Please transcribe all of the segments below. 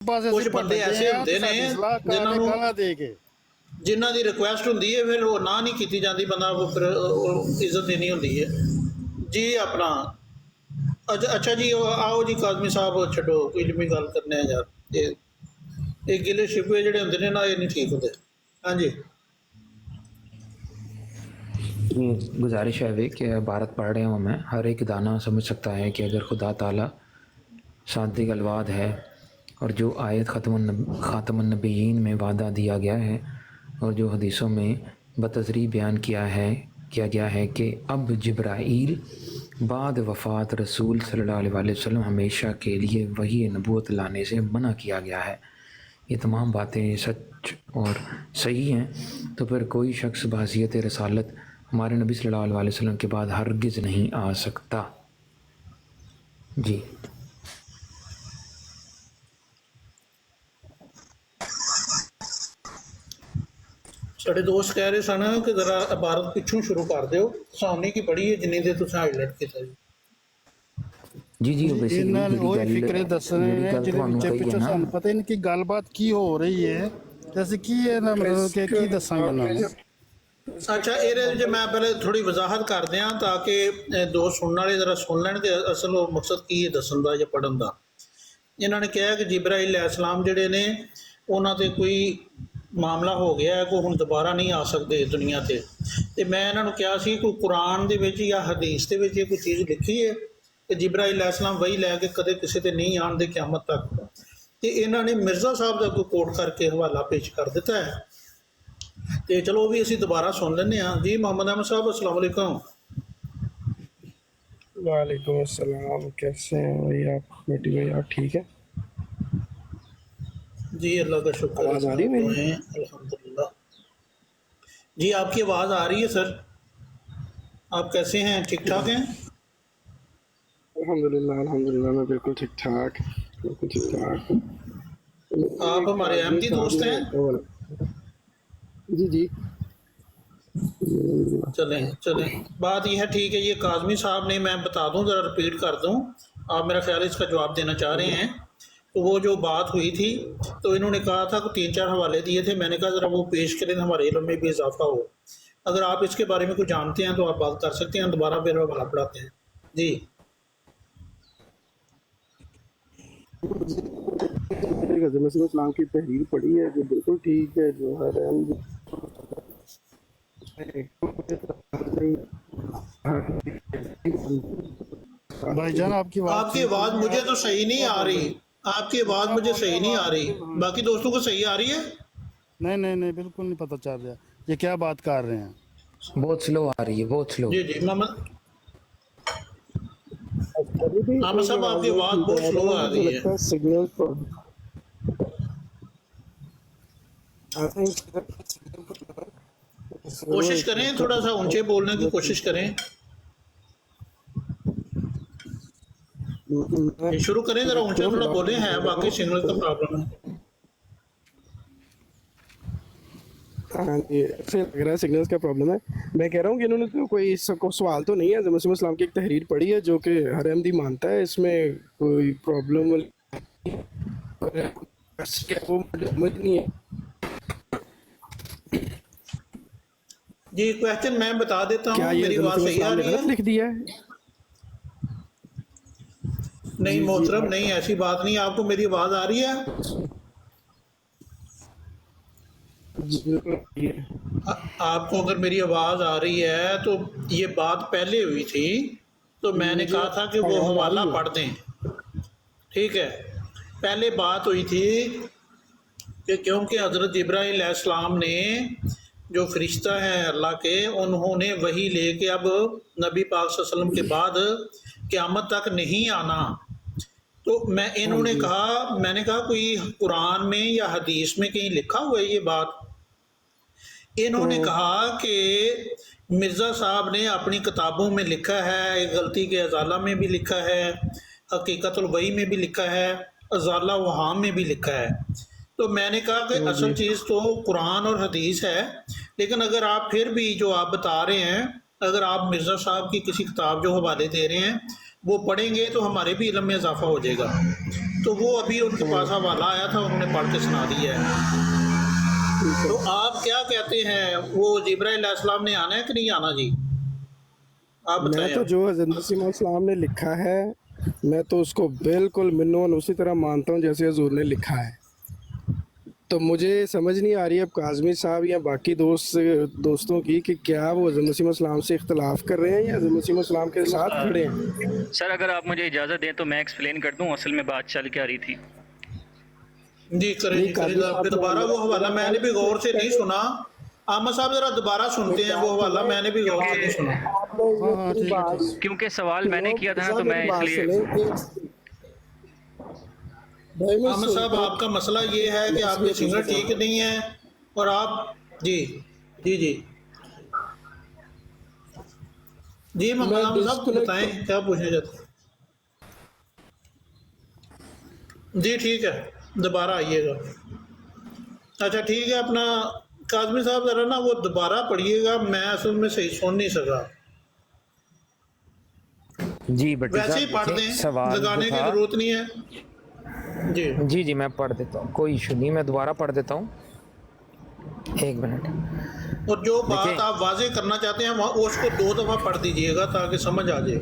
ਪਾਸੇ ਕੁਝ ਅਸੀਂ ਬੰਦੇ ਭੰਡਦੇ ਐਸੇ ਆ ਹੁੰਦੇ ਤੇ ਨੇ ਸਾਡੀ ਸਲਾਹਕਾਰ ਜਿਨ੍ਹਾਂ ਨੇ ਨੂੰ ਗਾਲਾਂ ਦੇ ਕੇ ਜਿਨ੍ਹਾਂ ਦੀ ਰਿਕੁਐਸਟ ਹੁੰਦੀ ਹੈ ਫਿਰ ਉਹ ਨਾ ਨਹੀਂ ਕੀਤੀ ਜਾਂਦੀ, ਬੰਦਾ ਫਿਰ ਇੱਜ਼ਤ ਦੇਣੀ ਹੁੰਦੀ ਹੈ ਜੀ ਆਪਣਾ। ਅੱਛਾ ਜੀ ਆਓ ਜੀ ਕਾਜ਼ਮੀ ਸਾਹਿਬ, ਛੱਡੋ ਇਲਮੀ ਗੱਲ ਕਰਨੇ ਆ ਯਾਰ। ਇਹ ਗਿਲੇ ਸ਼ਿਕਵੇ ਜਿਹੜੇ ਹੁੰਦੇ ਨੇ ਨਾ, ਇਹ ਨਹੀਂ ਠੀਕ ਹੁੰਦੇ। ਹਾਂਜੀ गुजारिश है वे कि भारत पढ़ रहा हूँ मैं, हर एक दाना समझ सकता है कि अगर खुदा ताला शांति का अलवाद है और जो आयत ख़ातमुन नबीयीन में वादा दिया गया है और जो हदीसों में बतज़री बयान किया गया है कि अब जिब्राईल बाद वफ़ात रसूल सल्लल्लाहु अलैहि वसल्लम हमेशा के लिए वही नबूवत लाने से मना किया गया है, ये तमाम बातें सच और सही हैं, तो फिर कोई शख्स बहैसियत रसालत हमारे नबी सल्लल्लाहु अलैहि वसल्लम के बाद हरगिज़ नहीं आ सकता। जी ਸਾਡੇ ਦੋਸਤ ਕਹਿ ਰਹੇ ਸਨ ਕਿ ਜ਼ਰਾ ਇਬਾਰਤ ਪਿੱਛੋਂ ਸ਼ੁਰੂ ਕਰ ਦਿਓ, ਸਾਹਮਣੇ ਕੀ ਪੜ੍ਹੀ ਹੈ ਜਿੰਨੀ ਦੇ ਤੁਸੀਂ ਹਾਈਲਾਈਟ ਕੀਤਾ ਜੀ। जी ਇਹਨਾਂ ਨੂੰ ਉਹੀ ਫਿਕਰੇ ਦੱਸਣੇ ਨੇ ਜਿਹਦੇ ਵਿੱਚ कही ਪਿੱਛੋਂ है ना, ਸਾਨੂੰ ਪਤਾ ਹੀ ਨਹੀਂ ਕਿ ਗੱਲਬਾਤ ਕੀ ਹੋ ਰਹੀ ਹੈ ਤੇ ਅਸੀਂ ਕੀ ਇਹਨਾਂ ਮਤਲਬ ਕਿ ਕੀ ਦੱਸਾਂਗੇ ਉਹਨਾਂ ਨੂੰ। ਅੱਛਾ ਇਹਦੇ ਵਿੱਚ ਮੈਂ ਪਹਿਲੇ ਥੋੜੀ ਵਜ਼ਾਹਤ ਕਰ ਦਿਆਂ ਤਾਂ ਕਿ ਦੋ ਸੁਣਨ ਵਾਲੇ ਜ਼ਰਾ ਸੁਣ ਲੈਣ ਕਿ ਅਸਲ ਉਹ ਮਕਸਦ ਕੀ ਹੈ ਦੱਸਣ ਦਾ ਜਾਂ ਪੜ੍ਹਨ ਦਾ। ਇਹਨਾਂ ਨੇ ਕਿਹਾ ਕਿ ਜਿਬਰਾਈਲ अलैहिस्सलाम ਜਿਹੜੇ ਨੇ ਉਹਨਾਂ 'ਤੇ ਕੋਈ ਮਾਮਲਾ ਹੋ ਗਿਆ ਹੈ, ਕੋਈ ਹੁਣ ਦੁਬਾਰਾ ਨਹੀਂ ਆ ਸਕਦੇ ਦੁਨੀਆ 'ਤੇ। ਅਤੇ ਮੈਂ ਇਹਨਾਂ ਨੂੰ ਕਿਹਾ ਸੀ ਕੋਈ ਕੁਰਾਨ ਦੇ ਵਿੱਚ ਜਾਂ ਹਦੀਸ ਦੇ ਵਿੱਚ ਇਹ ਕੋਈ ਚੀਜ਼ ਲਿਖੀ ਹੈ ਕਿ ਜਿਬਰਾਈਲ अलैहिस्सलाम ਵਹੀ ਲੈ ਕੇ ਕਦੇ ਕਿਸੇ 'ਤੇ ਨਹੀਂ ਆਉਣ ਦੇ ਕਿਆਮਤ ਤੱਕ। ਅਤੇ ਇਹਨਾਂ ਨੇ ਮਿਰਜ਼ਾ ਸਾਹਿਬ ਦਾ ਕੋਈ ਕੋਟ ਕਰਕੇ ਹਵਾਲਾ ਪੇਸ਼ ਕਰ ਦਿੱਤਾ ਹੈ, ਤੇ ਚਲੋ ਉਹ ਵੀ ਅਸੀਂ ਦੁਬਾਰਾ ਸੁਣ ਲੈਂਦੇ ਹਾਂ ਜੀ। मोहम्मद अहमद साहब अस्सलाम वालेकुम। वालेकुम अस्सलाम, कैसे हैं भाई आप? बेटी भाई आप ठीक है? जी अल्लाह का शुक्र आवाज़ आ रही है मेरी? अल्हम्दुलिल्लाह जी, आपकी आवाज़ आ रही है सर। आप कैसे हैं, ठीक ठाक हैं? अल्हम्दुलिल्लाह मैं बिल्कुल ठीक ठाक, बिल्कुल ठीक ठाक। आप हमारे अहमदी दोस्त हैं? जी जी चलें चलें, बात यह है ठीक है। ये काज़मी साहब ने, मैं बता दूं ज़रा रिपीट कर दूं, आप मेरा ख्याल है इसका जवाब देना चाह रहे हैं। तो वो जो बात हुई थी तो इन्होंने कहा था कि 3-4 हवाले दिए थे, मैंने कहा ज़रा वो पेश करें, हमारे इल्म में भी इजाफा हो। अगर आप इसके बारे में कुछ जानते हैं तो आप बात कर सकते हैं, दोबारा फिर हवाला पढ़ाते हैं जी। इस्लाम की तहरीर पढ़ी है जो बिल्कुल ठीक है, जो है भाईजान आपकी आवाज़ मुझे तो सही नहीं आ रही, आपकी आवाज़ मुझे सही नहीं आ रही, बाकी दोस्तों को सही आ रही है? नहीं नहीं नहीं बिल्कुल नहीं पता चल रहा ये क्या बात कर रहे हैं। बहुत स्लो आ रही है, बहुत स्लो। जी जी मोहम्मद साहब आपकी आवाज़ बहुत स्लो आ रही है। सिग्नल कोशिश करें, थोड़ा सा ऊंचे बोलने की कोशिश करें, शुरू करें जरा ऊंचे थोड़ा बोलें, है वाकई सिग्नल का प्रॉब्लम है। हाँ जी, ऐसे लग रहा है सिग्नल्स का प्रॉब्लम है। मैं कह रहा हूँ कि इन्होंने तो कोई सबको सवाल तो नहीं है, मसीह इस्लाम की एक तहरीर पढ़ी है जो कि हर अहमदी मानता है, इसमें कोई प्रॉब्लम नहीं है। जी क्वेश्चन मैं बता देता हूँ, क्या ये मेरी बात सही आ रही गलत है? लिख दिया है? नहीं मोहतरम, नहीं ऐसी बात नहीं, आपको मेरी आवाज़ आ रही है? आपको अगर मेरी आवाज़ आ रही है तो ये बात पहले हुई थी, तो मैंने कहा था कि वो हवाला पढ़ दें, ठीक है। पहले बात हुई थी कि क्योंकि हज़रत जिब्राईल अलैहिस्सलाम ने जो फरिश्ता है अल्लाह के, उन्होंने वही लेके अब नबी पाक सल्लल्लाहु अलैहि वसल्लम के बाद क़यामत तक नहीं आना। तो इन्होंने कहा, मैंने कहा कोई कुरान में या हदीस में कहीं लिखा हुआ है ये बात? इन्होंने कहा कि मिर्ज़ा साहब ने अपनी किताबों में लिखा है, एक गलती के अज़ाला में भी लिखा है, हकीकतुल वही में भी लिखा है, अज़ाला वहाम में भी लिखा है। तो मैंने कहा कि असल चीज़ तो कुरान और हदीस है, लेकिन अगर आप फिर भी जो आप बता रहे हैं, अगर आप मिर्ज़ा साहब की किसी किताब जो हवाले दे रहे हैं वो पढ़ेंगे तो हमारे भी इल्म में इजाफा हो जाएगा। تو وہ ابھی ان کے پاس حوالہ آیا تھا، انہوں نے پڑھ کے سنا دیا ہے۔ تو آپ کیا کہتے ہیں، وہ جبرائیل علیہ السلام نے آنا ہے کہ نہیں آنا جی؟ آپ میں بتائیں۔ تو جو حضرت مسیح موعود السلام نے لکھا ہے میں تو اس کو بالکل منون اسی طرح مانتا ہوں جیسے حضور نے لکھا ہے۔ تو مجھے سمجھ نہیں آ رہی اب کاظمی صاحب یا باقی دوستوں کی کہ کیا وہ حضرت مسیح موعود السلام سے اختلاف کر رہے ہیں یا حضرت مسیح موعود السلام کے ساتھ کھڑے ہیں۔ سر اگر آپ مجھے اجازت دیں تو میں ایکسپلین کر دوں اصل میں بات چل کیا رہی تھی۔ جی کریں جی کریں، پھر دوبارہ وہ حوالہ میں نے بھی غور سے نہیں سنا۔ احمد صاحب ذرا دوبارہ سنتے ہیں وہ حوالہ، میں نے بھی غور سے نہیں سنا۔ ہاں ٹھیک ہے ٹھیک ہے۔ کیونکہ سوال میں نے کیا تھا نا تو میں اس لیے احمد صاحب آپ کا مسئلہ یہ ہے کہ آپ کے سنگر ٹھیک نہیں ہے اور آپ جی جی جی جی محمد احمد صاحب بتائیں کیا پوچھنا چاہتے ہیں؟ جی ٹھیک ہے، دوبارہ آئیے گا۔ اچھا ٹھیک ہے، اپنا کاظمی صاحب ذرا نا وہ دوبارہ پڑھیے گا، میں اصل میں صحیح سن نہیں سکا۔ جی بٹی ویسے ہی پڑھ صاحب دیں، دیکھیں سوال لگانے جو کی تھا، ضرورت نہیں ہے۔ جی جی میں پڑھ دیتا ہوں، کوئی ایشو نہیں، میں دوبارہ پڑھ دیتا ہوں، ایک منٹ۔ اور جو بات دیکھیں آپ واضح کرنا چاہتے ہیں اس کو 2 دفعہ پڑھ دیجیے گا تاکہ سمجھ آ جائے۔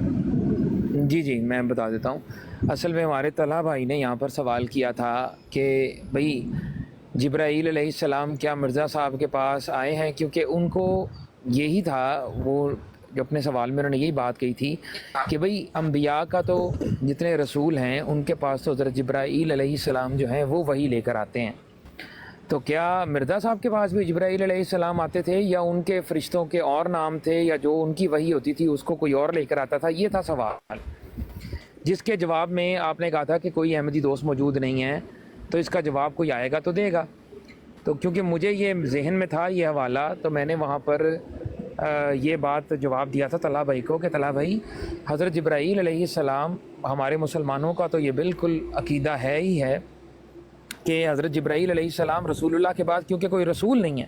جی میں بتا دیتا ہوں۔ اصل میں ہمارے طلحہ بھائی نے یہاں پر سوال کیا تھا کہ بھئی جبرائیل علیہ السلام کیا مرزا صاحب کے پاس آئے ہیں، کیونکہ ان کو یہی تھا، وہ جو اپنے سوال میں انہوں نے یہی بات کہی تھی کہ بھئی انبیاء کا تو جتنے رسول ہیں ان کے پاس تو حضرت جبرائیل علیہ السلام جو ہیں وہ وہی لے کر آتے ہیں، تو کیا مرزا صاحب کے پاس بھی جبرائیل علیہ السلام آتے تھے یا ان کے فرشتوں کے اور نام تھے یا جو ان کی وحی ہوتی تھی اس کو کوئی اور لے کر آتا تھا؟ یہ تھا سوال، جس کے جواب میں آپ نے کہا تھا کہ کوئی احمدی دوست موجود نہیں ہے، تو اس کا جواب کوئی آئے گا تو دے گا۔ تو کیونکہ مجھے یہ ذہن میں تھا یہ حوالہ، تو میں نے وہاں پر یہ بات جواب دیا تھا طلحہ بھائی کو کہ طلحہ بھائی حضرت جبرائیل علیہ السلام ہمارے مسلمانوں کا تو یہ بالکل عقیدہ ہے ہی ہے کہ حضرت جبرائیل علیہ السلام رسول اللہ کے بعد کیونکہ کوئی رسول نہیں ہے،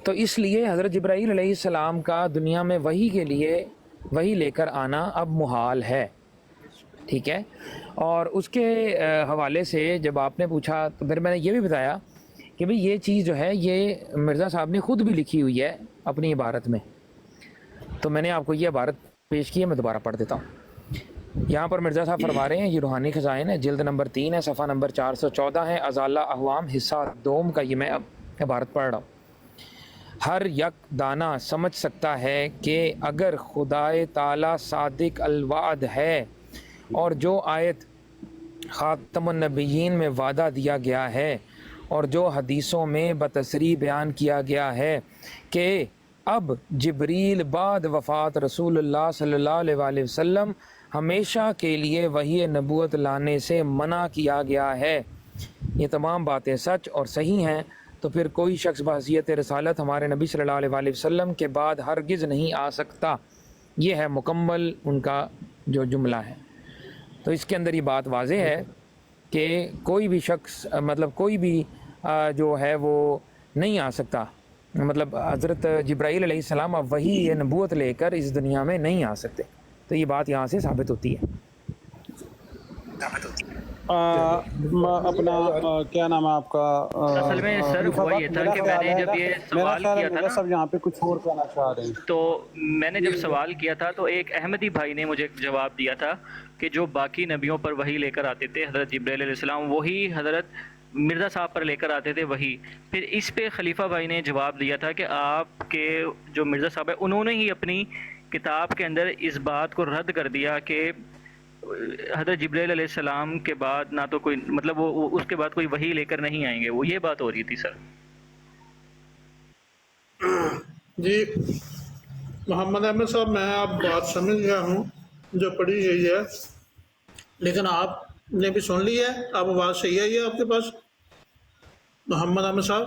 تو اس لیے حضرت جبرائیل علیہ السلام کا دنیا میں وحی کے لیے وحی لے کر آنا اب محال ہے، ٹھیک ہے۔ اور اس کے حوالے سے جب آپ نے پوچھا تو پھر میں نے یہ بھی بتایا کہ بھئی یہ چیز جو ہے یہ مرزا صاحب نے خود بھی لکھی ہوئی ہے اپنی عبارت میں، تو میں نے آپ کو یہ عبارت پیش کی ہے، میں دوبارہ پڑھ دیتا ہوں۔ یہاں پر مرزا صاحب فرما رہے ہیں، یہ روحانی خزائن ہے، جلد نمبر 3 ہے، صفحہ نمبر 414 ہے، ازالہ احوام حصہ دوم کا یہ میں اب عبارت پڑھ رہا ہوں۔ ہر یک دانہ سمجھ سکتا ہے کہ اگر خدائے تعالی صادق الوعد ہے اور جو آیت خاتم النبیین میں وعدہ دیا گیا ہے اور جو حدیثوں میں بتصریح بیان کیا گیا ہے کہ اب جبریل بعد وفات رسول اللہ صلی اللہ علیہ وآلہ وسلم ہمیشہ کے لیے وحی نبوت لانے سے منع کیا گیا ہے، یہ تمام باتیں سچ اور صحیح ہیں، تو پھر کوئی شخص بحیثیت رسالت ہمارے نبی صلی اللہ علیہ وآلہ وسلم کے بعد ہرگز نہیں آ سکتا۔ یہ ہے مکمل ان کا جو جملہ ہے۔ تو اس کے اندر یہ بات واضح ہے کہ کوئی بھی شخص مطلب کوئی بھی جو ہے وہ نہیں آ سکتا، مطلب حضرت جبرائیل علیہ السلام اب وحی نبوت لے کر اس دنیا میں نہیں آ سکتے، تو یہ بات یہاں سے ثابت ہوتی ہے۔ اپنا کیا نام ہے آپ کا؟ اصل میں سر ہوا یہ تھا کہ میں نے جب یہ سوال کیا تھا سب یہاں پہ کچھ اور کہنا چاہ رہے ہیں، تو میں نے جب سوال کیا تھا تو ایک احمدی بھائی نے مجھے جواب دیا تھا کہ جو باقی نبیوں پر وحی لے کر آتے تھے حضرت جبرائیل علیہ السلام وہی حضرت مرزا صاحب پر لے کر آتے تھے وہی۔ پھر اس پہ خلیفہ بھائی نے جواب دیا تھا کہ آپ کے جو مرزا صاحب ہے انہوں نے ہی اپنی کتاب کے اندر اس بات کو رد کر دیا کہ حضرت جبرائیل علیہ السلام کے بعد نہ تو کوئی مطلب وہ اس کے بعد کوئی وحی لے کر نہیں آئیں گے، وہ یہ بات ہو رہی تھی سر۔ جی محمد احمد صاحب، میں آپ بات سمجھ گیا ہوں جو پڑھی گئی ہے، لیکن آپ نے بھی سن لی ہے، اب آواز صحیح آئی ہے آپ کے پاس محمد احمد صاحب؟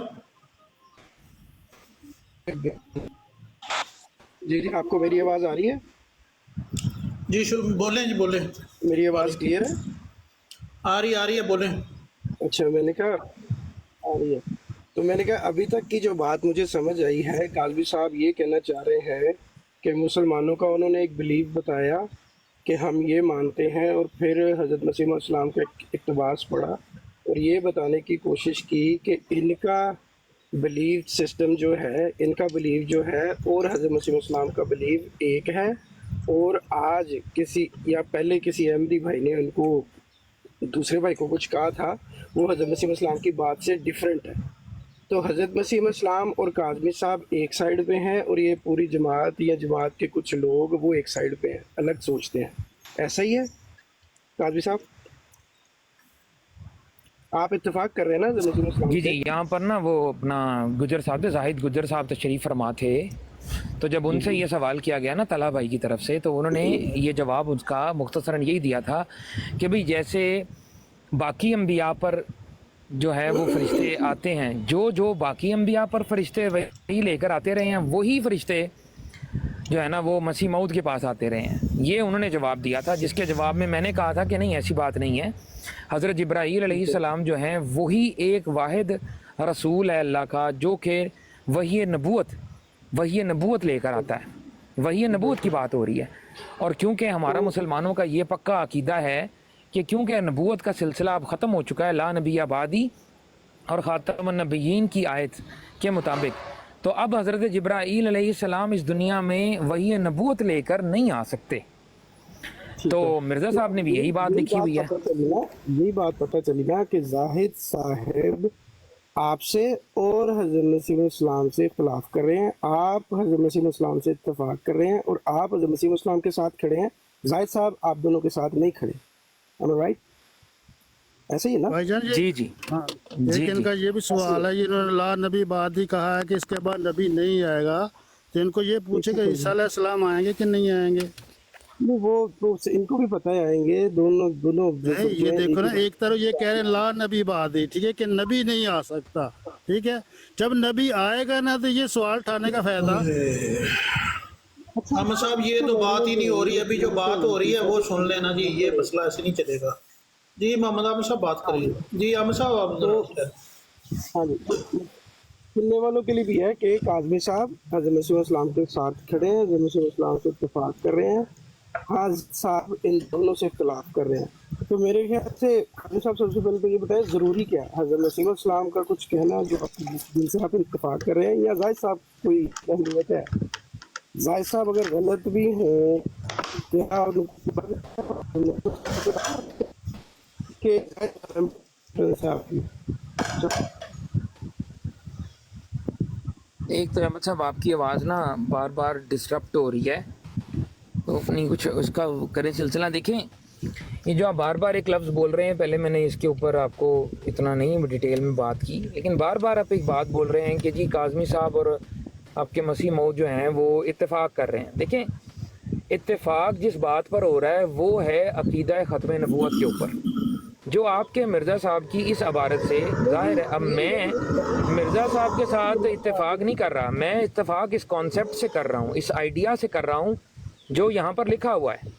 جی آپ کو میری آواز آ رہی ہے؟ جی بولیں، جی بولیں، میری آواز کلیئر ہے؟ آ رہی ہے، بولیں۔ اچھا، میں نے کہا آ رہی ہے، تو میں نے کہا ابھی تک کی جو بات مجھے سمجھ آئی ہے، کاظمی صاحب یہ کہنا چاہ رہے ہیں کہ مسلمانوں کا انہوں نے ایک بلیف بتایا کہ ہم یہ مانتے ہیں، اور پھر حضرت مسیح علیہ السلام کا اقتباس پڑھا اور یہ بتانے کی کوشش کی کہ ان کا بلیو سسٹم جو ہے، ان کا بلیو جو ہے اور حضرت مسیح علیہ السلام کا بلیو ایک ہے، اور آج کسی یا پہلے کسی احمدی بھائی نے ان کو دوسرے بھائی کو کچھ کہا تھا، وہ حضرت مسیح علیہ السلام کی بات سے ڈیفرنٹ ہے. تو حضرت مسیح علیہ السلام اور کاظمی صاحب ایک سائیڈ پہ ہیں، اور یہ پوری جماعت یا جماعت کے کچھ لوگ وہ ایک سائیڈ پہ ہیں، الگ سوچتے ہیں. ایسا ہی ہے کاظمی صاحب؟ آپ اتفاق کر رہے ہیں نا حضرت مسیح علیہ السلام جی سے؟ جی، یہاں پر نا وہ اپنا گجر صاحب تھے، زاہد گجر صاحب تشریف فرما تھے. تو جب ان سے یہ سوال کیا گیا نا طلحہ بھائی کی طرف سے، تو انہوں نے یہ جواب اس کا مختصراً یہی دیا تھا کہ بھئی جیسے باقی انبیاء پر جو ہے وہ فرشتے آتے ہیں، جو باقی انبیاء پر فرشتے وہی لے کر آتے رہے ہیں، وہی فرشتے جو ہے نا وہ مسیح موعود کے پاس آتے رہے ہیں. یہ انہوں نے جواب دیا تھا، جس کے جواب میں میں نے کہا تھا کہ نہیں، ایسی بات نہیں ہے. حضرت جبرائیل علیہ السلام جو ہیں وہی ایک واحد رسول ہے اللہ کا، جو کہ وحی نبوت لے کر آتا ہے. وحی نبوت کی بات ہو رہی ہے. اور کیونکہ ہمارا مسلمانوں کا یہ پکا عقیدہ ہے کہ کیونکہ نبوت کا سلسلہ اب ختم ہو چکا ہے، لا نبی آبادی اور خاتم النبیین کی آیت کے مطابق، تو اب حضرت جبرائیل علیہ السلام اس دنیا میں وحی نبوت لے کر نہیں آ سکتے. تو مرزا صاحب نے بھی یہی بات لکھی ہوئی ہے. یہی بات پتہ چلی نا کہ زاہد صاحب آپ سے اور حضرت مسیح علیہ السلام سے اختلاف کر رہے ہیں، آپ حضرت مسیح علیہ السلام سے اتفاق کر رہے ہیں، اور آپ حضرت مسیح علیہ السلام کے ساتھ کھڑے ہیں. زاہد صاحب آپ دونوں کے ساتھ نہیں کھڑے. رائٹ؟ ایسے ہی نا بھائی جان جی جی ہاں، جی ایک ان کا یہ بھی سوال ہے، انہوں نے لا نبی بعد ہی کہا ہے کہ اس کے بعد نبی نہیں آئے گا. تو ان کو یہ پوچھے کہ عیسیٰ علیہ السلام آئیں گے کہ نہیں آئیں گے؟ وہ تو ان کو بھی پتہ ہے آئیں گے. دونوں نہیں، یہ دیکھو نا، ایک طرف یہ کہہ رہے ہیں لا نبی بعد ہی، ٹھیک ہے، کہ نبی نہیں آ سکتا. ٹھیک ہے، جب نبی آئے گا نا تو یہ سوال اٹھانے کا فائدہ. احمد صاحب یہ تو بات ہی نہیں ہو رہی، ابھی جو بات ہو رہی ہے وہ سن لینا جی، یہ مسئلہ ایسے نہیں چلے گا. جی محمد احمد صاحب بات کریے. جی احمد صاحب آپ ذرا. ہاں جی، سننے والوں کے لیے بھی ہے کہ کاظمی صاحب حضرت مسیح علیہ السلام کے ساتھ کھڑے ہیں، حضرت مسیح علیہ السلام سے اتفاق کر رہے ہیں، حاضر صاحب ان دونوں سے اختلاف کر رہے ہیں. تو میرے خیال سے کاظمی صاحب سب سے پہلے تو یہ بتائیں ضروری کیا ہے؟ حضرت مسیح علیہ السلام کا کچھ کہنا جو جن سے آپ اتفاق کر رہے ہیں، یا زاہد صاحب کوئی اہمیت ہے؟ زاہد صاحب اگر غلط بھی ہیں کیا کہ صاحب کی ایک تو احمد صاحب آپ کی آواز نا بار بار ڈسٹرپٹ ہو رہی ہے، تو اپنی کچھ اس کا کریں سلسلہ. دیکھیں، یہ جو آپ بار بار ایک لفظ بول رہے ہیں، پہلے میں نے اس کے اوپر آپ کو اتنا نہیں ڈیٹیل میں بات کی، لیکن بار بار آپ ایک بات بول رہے ہیں کہ جی کاظمی صاحب اور آپ کے مسیح موعود جو ہیں وہ اتفاق کر رہے ہیں. دیکھیں، اتفاق جس بات پر ہو رہا ہے وہ ہے عقیدہ ختم نبوت کے اوپر، جو آپ کے مرزا صاحب کی اس عبارت سے ظاہر ہے. اب میں مرزا صاحب کے ساتھ اتفاق نہیں کر رہا، میں اتفاق اس کانسیپٹ سے کر رہا ہوں، اس آئیڈیا سے کر رہا ہوں جو یہاں پر لکھا ہوا ہے.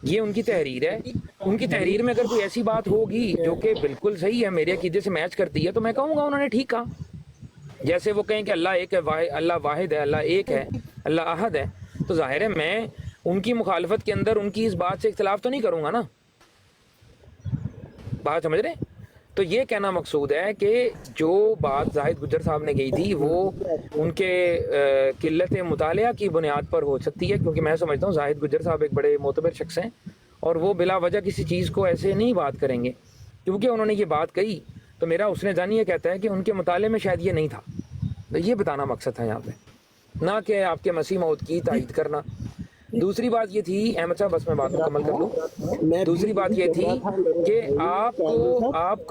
یہ ان کی تحریر ہے. ان کی تحریر میں اگر کوئی ایسی بات ہوگی جو کہ بالکل صحیح ہے، میرے عقیدے سے میچ کرتی ہے، تو میں کہوں گا انہوں نے ٹھیک کہا. جیسے وہ کہیں کہ اللہ ایک ہے، اللہ واحد ہے، اللہ ایک ہے، اللہ احد ہے، تو ظاہر ہے میں ان کی مخالفت کے اندر ان کی اس بات سے اختلاف تو نہیں کروں گا نا. بات سمجھ رہے ہیں؟ تو یہ کہنا مقصود ہے کہ جو بات زاہد گجر صاحب نے کہی تھی وہ ان کے قلت مطالعہ کی بنیاد پر ہو سکتی ہے، کیونکہ میں سمجھتا ہوں زاہد گجر صاحب ایک بڑے معتبر شخص ہیں، اور وہ بلا وجہ کسی چیز کو ایسے نہیں بات کریں گے. کیونکہ انہوں نے یہ بات کہی تو میرا حسن ظن یہ کہتا ہے کہ ان کے مطالعے میں شاید یہ نہیں تھا. تو یہ بتانا مقصد تھا یہاں پہ، نہ کہ آپ کے مسیح موعود کی تائید کرنا. دوسری بات یہ تھی احمد صاحب، بس میں بات مکمل کر لوں. دوسری بات یہ تھی کہ آپ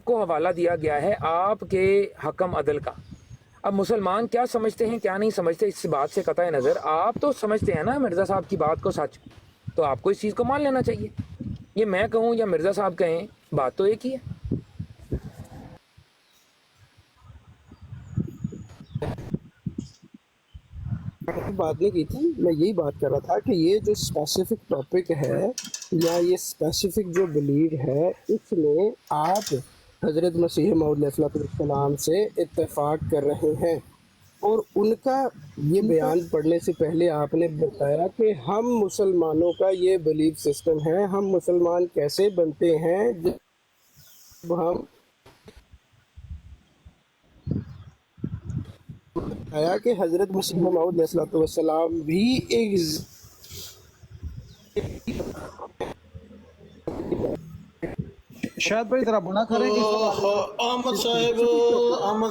کو حوالہ دیا گیا ہے آپ کے حکم عدل کا. اب مسلمان کیا سمجھتے ہیں کیا نہیں سمجھتے اس بات سے قطع نظر، آپ تو سمجھتے ہیں نا مرزا صاحب کی بات کو سچ، تو آپ کو اس چیز کو مان لینا چاہیے. یہ میں کہوں یا مرزا صاحب کہیں، بات تو ایک ہی ہے. بات نہیں کی تھی، میں یہی بات کر رہا تھا کہ یہ جو اسپیسیفک ٹاپک ہے یا یہ اسپیسیفک جو بلیو ہے، اس میں آپ حضرت مسیح موعود علیہ السلام سے اتفاق کر رہے ہیں. और उनका ये बयान पढ़ने से पहले आपने बताया कि हम मुसलमानों का ये बिलीफ सिस्टम है, हम मुसलमान कैसे बनते हैं जब हम आया कि हजरत मुस्लिम मौद अलैहिस्सलाम भी एक शायद भाई जरा बुना करें कि अहमद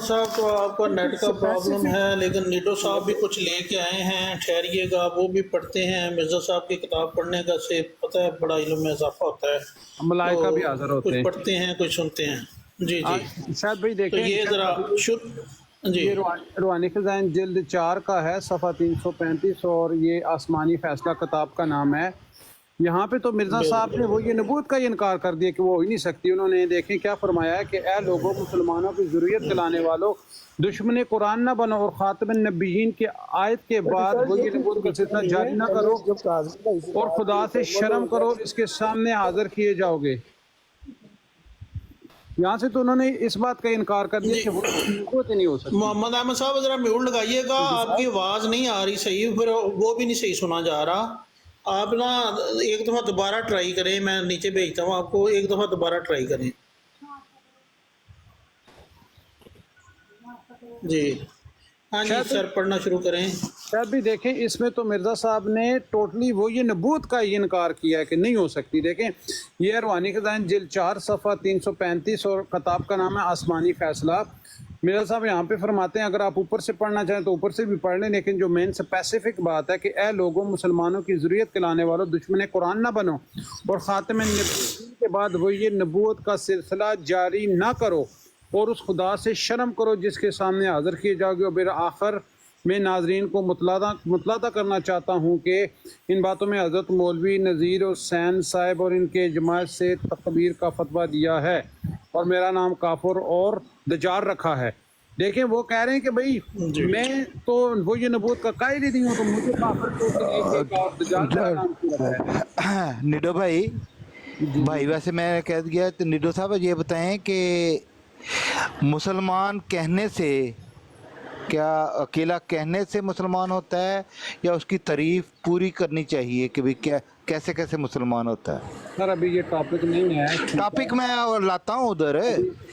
साहब तो आपका नेट का प्रॉब्लम है, लेकिन नीटो साहब भी कुछ लेके आए हैं, ठहरिएगा, वो भी पढ़ते हैं। मिर्ज़ा साहब की किताब पढ़ने का से पता है बड़ा इल्म में इजाफा होता है, मलाइका भी हाजिर होते कुछ हैं। पढ़ते हैं कुछ सुनते हैं। जी जी, शायद भाई तो देखें, ये ज़रा जी ये रूहानी खज़ाइन जिल्द 4 का है, सफ़ा 335, और ये आसमानी फैसला किताब का नाम है। यहाँ पे तो मिर्ज़ा साहब ने वो ये नबूत का ही इनकार कर दिया कि वो हो ही नहीं सकती। उन्होंने देखें क्या फरमाया है कि ए लोगों, मुसलमानों की ज़ुर्रियत दिलाने वालों, दुश्मन कुरान न बनो और ख़ातमुन नबिय्यीन के आयत के बाद वो ये नबूत का सिलसिला जारी न करो और खुदा से शर्म करो, इसके सामने हाजिर किए जाओगे। यहाँ से तो उन्होंने इस बात का इनकार कर दिया कि वो नबूत ही नहीं हो सकती। मोहम्मद अहमद साहब ज़रा म्यूट लगाइएगा, आपकी आवाज़ नहीं आ रही सही, फिर वो भी नहीं सही सुना जा रहा। आप ना एक दफ़ा दोबारा ट्राई करें, मैं नीचे भेजता हूँ आपको, एक दफ़ा दोबारा ट्राई करें। जी हाँ जी सर, पढ़ना शुरू करें। शायद भी देखें, इसमें तो मिर्ज़ा साहब ने टोटली वो ये नबूत का ही इनकार किया है कि नहीं हो सकती। देखें, ये रूहानी खज़ाइन जिल्द 4 सफ़ा 335 और किताब का नाम है आसमानी फैसला। मिर्ज़ा साहब यहाँ पे फरमाते हैं, अगर आप ऊपर से पढ़ना चाहें तो ऊपर से भी पढ़ लें, लेकिन जो मेन स्पेसिफिक बात है कि ए लोगों, मुसलमानों की ज़ुर्रियत खिलाने वालों, दुश्मन कुरान ना बनो और ख़ातम नबीय्यीन के बाद वो ये नबूवत का सिलसिला जारी ना करो और उस खुदा से शर्म करो जिसके सामने हाजिर किए जाओगे। और फिर आखिर में नाजरीन को मुतलादा करना चाहता हूँ कि इन बातों में हज़रत मौलवी नज़ीर हुसैन साहब और इनके जमात से तकबीर का फतवा दिया है और मेरा नाम काफुर और दजार रखा है। देखें, वो कह रहे हैं कि भाई मैं तो वो ये नबूत का कायल ही नहीं हूँ, तो मुझे काफिर और दजार का नाम क्यों रखा है? निडो भाई वैसे मैं कह दिया, तो निडो साहब ये बताएं कि मुसलमान कहने से, क्या अकेला कहने से मुसलमान होता है या उसकी तारीफ पूरी करनी चाहिए कि भाई क्या कैसे कैसे मुसलमान होता है? सर अभी ये टॉपिक नहीं है, टॉपिक मैं और लाता हूँ उधर।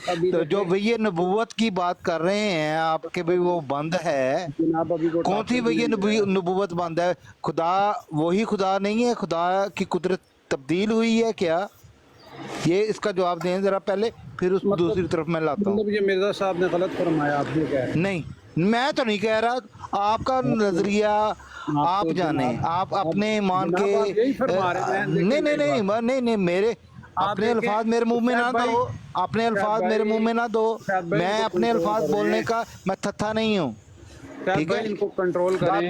तो जो भैया नबूवत की बात कर रहे हैं आप कि भाई वो बंद है, जनाब अभी वो कौन सी भैया नबूवत बंद है? खुदा वही खुदा नहीं है, खुदा की कुदरत तब्दील हुई है क्या? ये इसका जवाब दें जरा पहले, फिर उस दूसरी तरफ मैं लाता हूँ। मतलब ये मिर्ज़ा साहब ने गलत फरमाया, आप ये कह रहे हैं? नहीं, मैं तो नहीं कह रहा, आपका नजरिया आप जाने, आप अपने मान के नहीं मेरे अपने अल्फाज मेरे मुंह में ना दो, अपने अल्फाज मेरे मुंह में ना दो। मैं अपने अल्फाज बोलने का मैं थत्था नहीं हूँ, ठीक है? इनको कंट्रोल करें।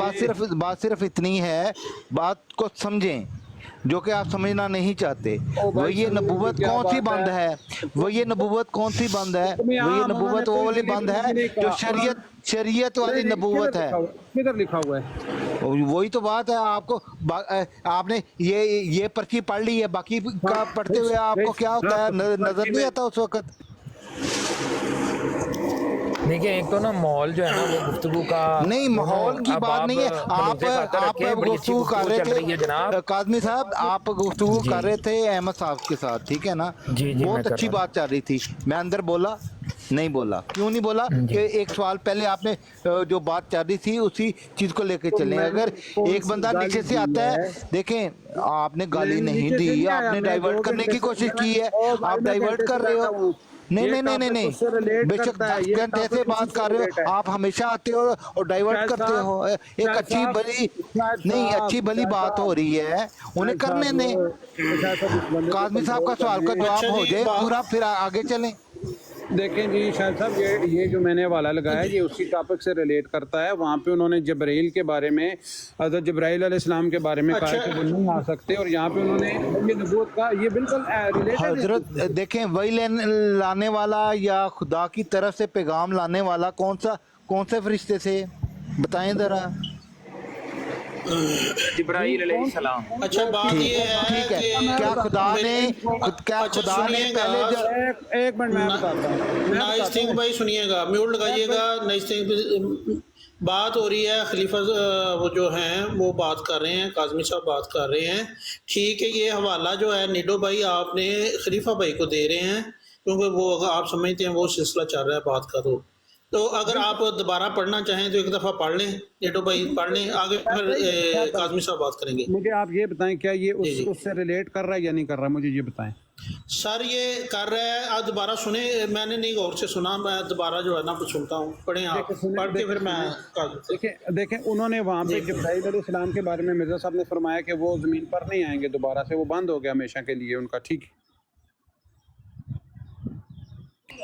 बात सिर्फ इतनी है, बात को समझें जो कि आप समझना नहीं चाहते। वो ये नबूवत कौन सी बंद है? वो ये नबूवत कौन सी बंद है? वो ये नबूवत वो वाली बंद है जो शरीयत वाली नबूवत है। किधर लिखा हुआ है? वही तो बात है। आपको आपने ये पर्ची पढ़ ली है, बाकी का पढ़ते हुए आपको क्या होता है, नजर नहीं आता उस वक्त? देखिए, एक तो ना माहौल जो है ना वो गुफ्तगू का नहीं, माहौल की बात नहीं है। आप गुफ्तगू कर रहे थे जनाब काज़मी साहब, आप गुफ्तगू कर रहे थे अहमद साहब के साथ, ठीक है ना? जी, बहुत अच्छी बात चल रही थी। मैं अंदर बोला नहीं बोला, क्यों नहीं बोला? कि एक सवाल पहले आपने जो बात चल रही थी उसी चीज को लेके चले। अगर एक बंदा नीचे से आता है, देखें आपने गाली नहीं दी, आपने डाइवर्ट करने की कोशिश की है, आप डाइवर्ट कर रहे हो। नहीं, बेशक ऐसे बात कर रहे हो, आप हमेशा आते हो और डाइवर्ट करते हो। एक अच्छी भली बात हो रही है, उन्हें करने दें। काज़मी साहब का सवाल का जवाब हो जाए पूरा, फिर आगे चलें। देखें जी शायद साहब, ये जो मैंने हवाला लगाया ये उसी टॉपिक से रिलेट करता है। वहाँ पे उन्होंने जब्राइल के बारे में, हज़रत जब्राइल अलैहिस्सलाम के बारे में कहा कि वो नहीं आ सकते, और यहाँ पे उन्होंने ये नबूवत का ये बिल्कुल रिलेटेड। हजरत देखें, वही लाने वाला या खुदा की तरफ से पैगाम लाने वाला कौन से फरिश्ते थे बताएं जरा? जिब्राईल अलैहिस्सलाम। अच्छा बात ये है, ठीक है, क्या खुदा ने पहले एक मिनट मैं बताता हूँ। नाइस थिंग भाई, सुनिएगा, म्यूट लगाइएगा। नाइस थिंग بات ہو رہی ہے خلیفہ وہ جو ہیں وہ بات کر رہے ہیں، کاظمی صاحب بات کر رہے ہیں، ٹھیک ہے، یہ حوالہ جو ہے نیڈو بھائی آپ نے خلیفہ بھائی کو دے رہے ہیں کیونکہ وہ اگر آپ سمجھتے ہیں وہ سلسلہ چل رہا ہے بات کا، تو اگر آپ دوبارہ پڑھنا چاہیں تو ایک دفعہ پڑھ لیں، نیڈو بھائی پڑھ لیں، آگے پھر کاظمی صاحب بات کریں گے۔ مجھے آپ یہ بتائیں کیا یہ جی اس سے ریلیٹ کر رہا ہے یا نہیں کر رہا، مجھے یہ بتائیں۔ سر یہ کر رہا ہے، آپ دوبارہ سنیں، میں نے نہیں غور سے سنا، میں دوبارہ جو ہے نا کچھ سنتا ہوں، پڑھیں آپ، پڑھ کے پھر میں دیکھیں انہوں نے وہاں پہ جبرائیل علیہ السلام کے بارے میں مرزا صاحب نے فرمایا کہ وہ زمین پر نہیں آئیں گے دوبارہ سے، وہ بند ہو گیا ہمیشہ کے لیے ان کا، ٹھیک ہے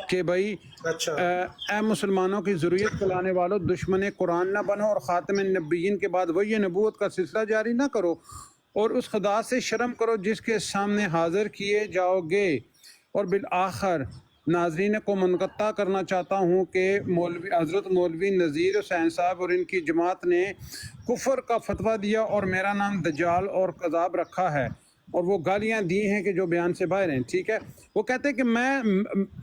کہ بھائی اچھا اے مسلمانوں کی ضروریت پلانے والوں، دشمن قرآن نہ بنو اور خاتم النبیین کے بعد وہی نبوت کا سلسلہ جاری نہ کرو، اور اس خدا سے شرم کرو جس کے سامنے حاضر کیے جاؤ گے۔ اور بالآخر ناظرین کو منقطع کرنا چاہتا ہوں کہ حضرت مولوی نذیر حسین صاحب اور ان کی جماعت نے کفر کا فتویٰ دیا اور میرا نام دجال اور کذاب رکھا ہے، اور وہ گالیاں دی ہیں کہ جو بیان سے باہر ہیں، ٹھیک ہے۔ وہ کہتے ہیں کہ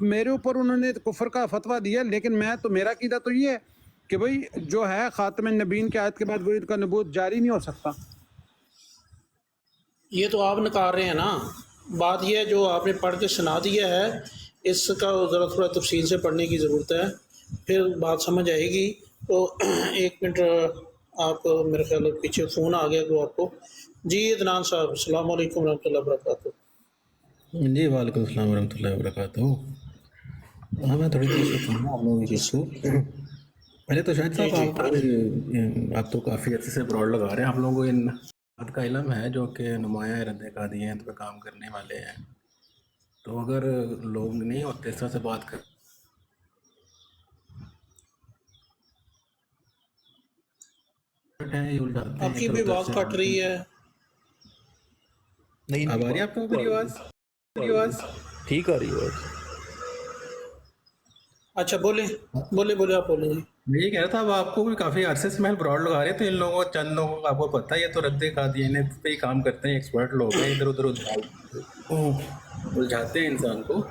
میرے اوپر انہوں نے کفر کا فتویٰ دیا، لیکن میرا عقیدہ تو یہ ہے کہ بھئی جو ہے خاتم النبیین کی آیت کے بعد وہی کا نبوت جاری نہیں ہو سکتا۔ یہ تو آپ نکال رہے ہیں نا، بات یہ ہے جو آپ نے پڑھ کے سنا دیا ہے، اس کا ذرا تھوڑا تفصیل سے پڑھنے کی ضرورت ہے، پھر بات سمجھ آئے گی۔ تو ایک منٹ آپ میرے خیال ہے پیچھے فون آ گیا تو آپ کو۔ جی عدنان صاحب السلام علیکم ورحمۃ اللہ وبرکاتہ۔ جی وعلیکم السلام ورحمۃ اللہ وبرکاتہ۔ ہاں میں تھوڑی دیر سے سنوں آپ لوگوں کی چیز کو۔ پہلے تو شاید صاحب آپ تو کافی عرصے سے براڈ لگا رہے ہیں، آپ لوگوں کو ان بات کا علم ہے جو کہ نمایاں رد قادیانیت پہ کام کرنے والے ہیں، تو اگر لوگ نہیں ہوتے اس طرح سے بات کر آپ کی بھی آواز کٹ رہی ہے، اب آ رہی ہے آپ کو میری آواز؟ ٹھیک آ رہی ہے۔ اچھا بولیں آپ بولیں جی۔ میں یہ کہہ رہا تھا اب آپ کو بھی کافی عرصے سے میں براڈ لگا رہے ہیں، تو ان لوگوں چند لوگوں کو آپ کو پتہ ہے یہ تو رد قادیانیت پہ ہی کام کرتے ہیں، ایکسپرٹ لوگ ہیں، ادھر ادھر الجھاتے ہیں انسان کو۔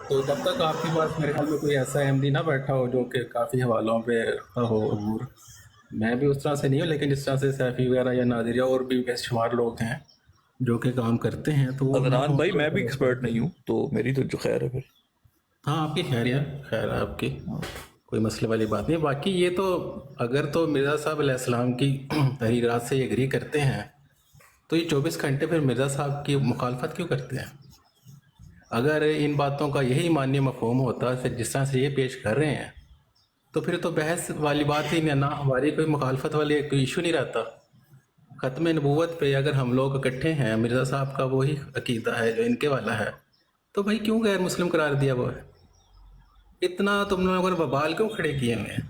تو تب تک آپ کے پاس میرے خیال میں کوئی ایسا احمدی نہ بیٹھا ہو جو کہ کافی حوالوں پہ ہو عبور۔ میں بھی اس طرح سے نہیں ہوں، لیکن جس طرح سے سیفی وغیرہ یا نادریہ اور بھی بے شمار لوگ ہیں جو کہ کام کرتے ہیں، تو عدنان بھائی میں بھی ایکسپرٹ نہیں ہوں، تو میری تو جو خیر ہے پھر۔ ہاں آپ کی خیر ہے آپ کی، کوئی مسئلے والی بات نہیں۔ باقی یہ تو اگر تو مرزا صاحب علیہ السلام کی تحریرات سے یہ ایگری کرتے ہیں تو یہ 24 گھنٹے پھر مرزا صاحب کی مخالفت کیوں کرتے ہیں؟ اگر ان باتوں کا یہی معنی مفہوم ہوتا ہے جس طرح سے یہ پیش کر رہے ہیں تو پھر تو بحث والی بات ہی نہیں، نہ ہماری کوئی مخالفت والی کوئی ایشو نہیں رہتا۔ ختم نبوت پہ اگر ہم لوگ اکٹھے ہیں، مرزا صاحب کا وہی عقیدہ ہے جو ان کے والا ہے، تو بھائی کیوں غیر مسلم قرار دیا وہ ہے؟ اتنا تم لوگوں نے ببال کیوں کھڑے کیے ہوئے ہیں؟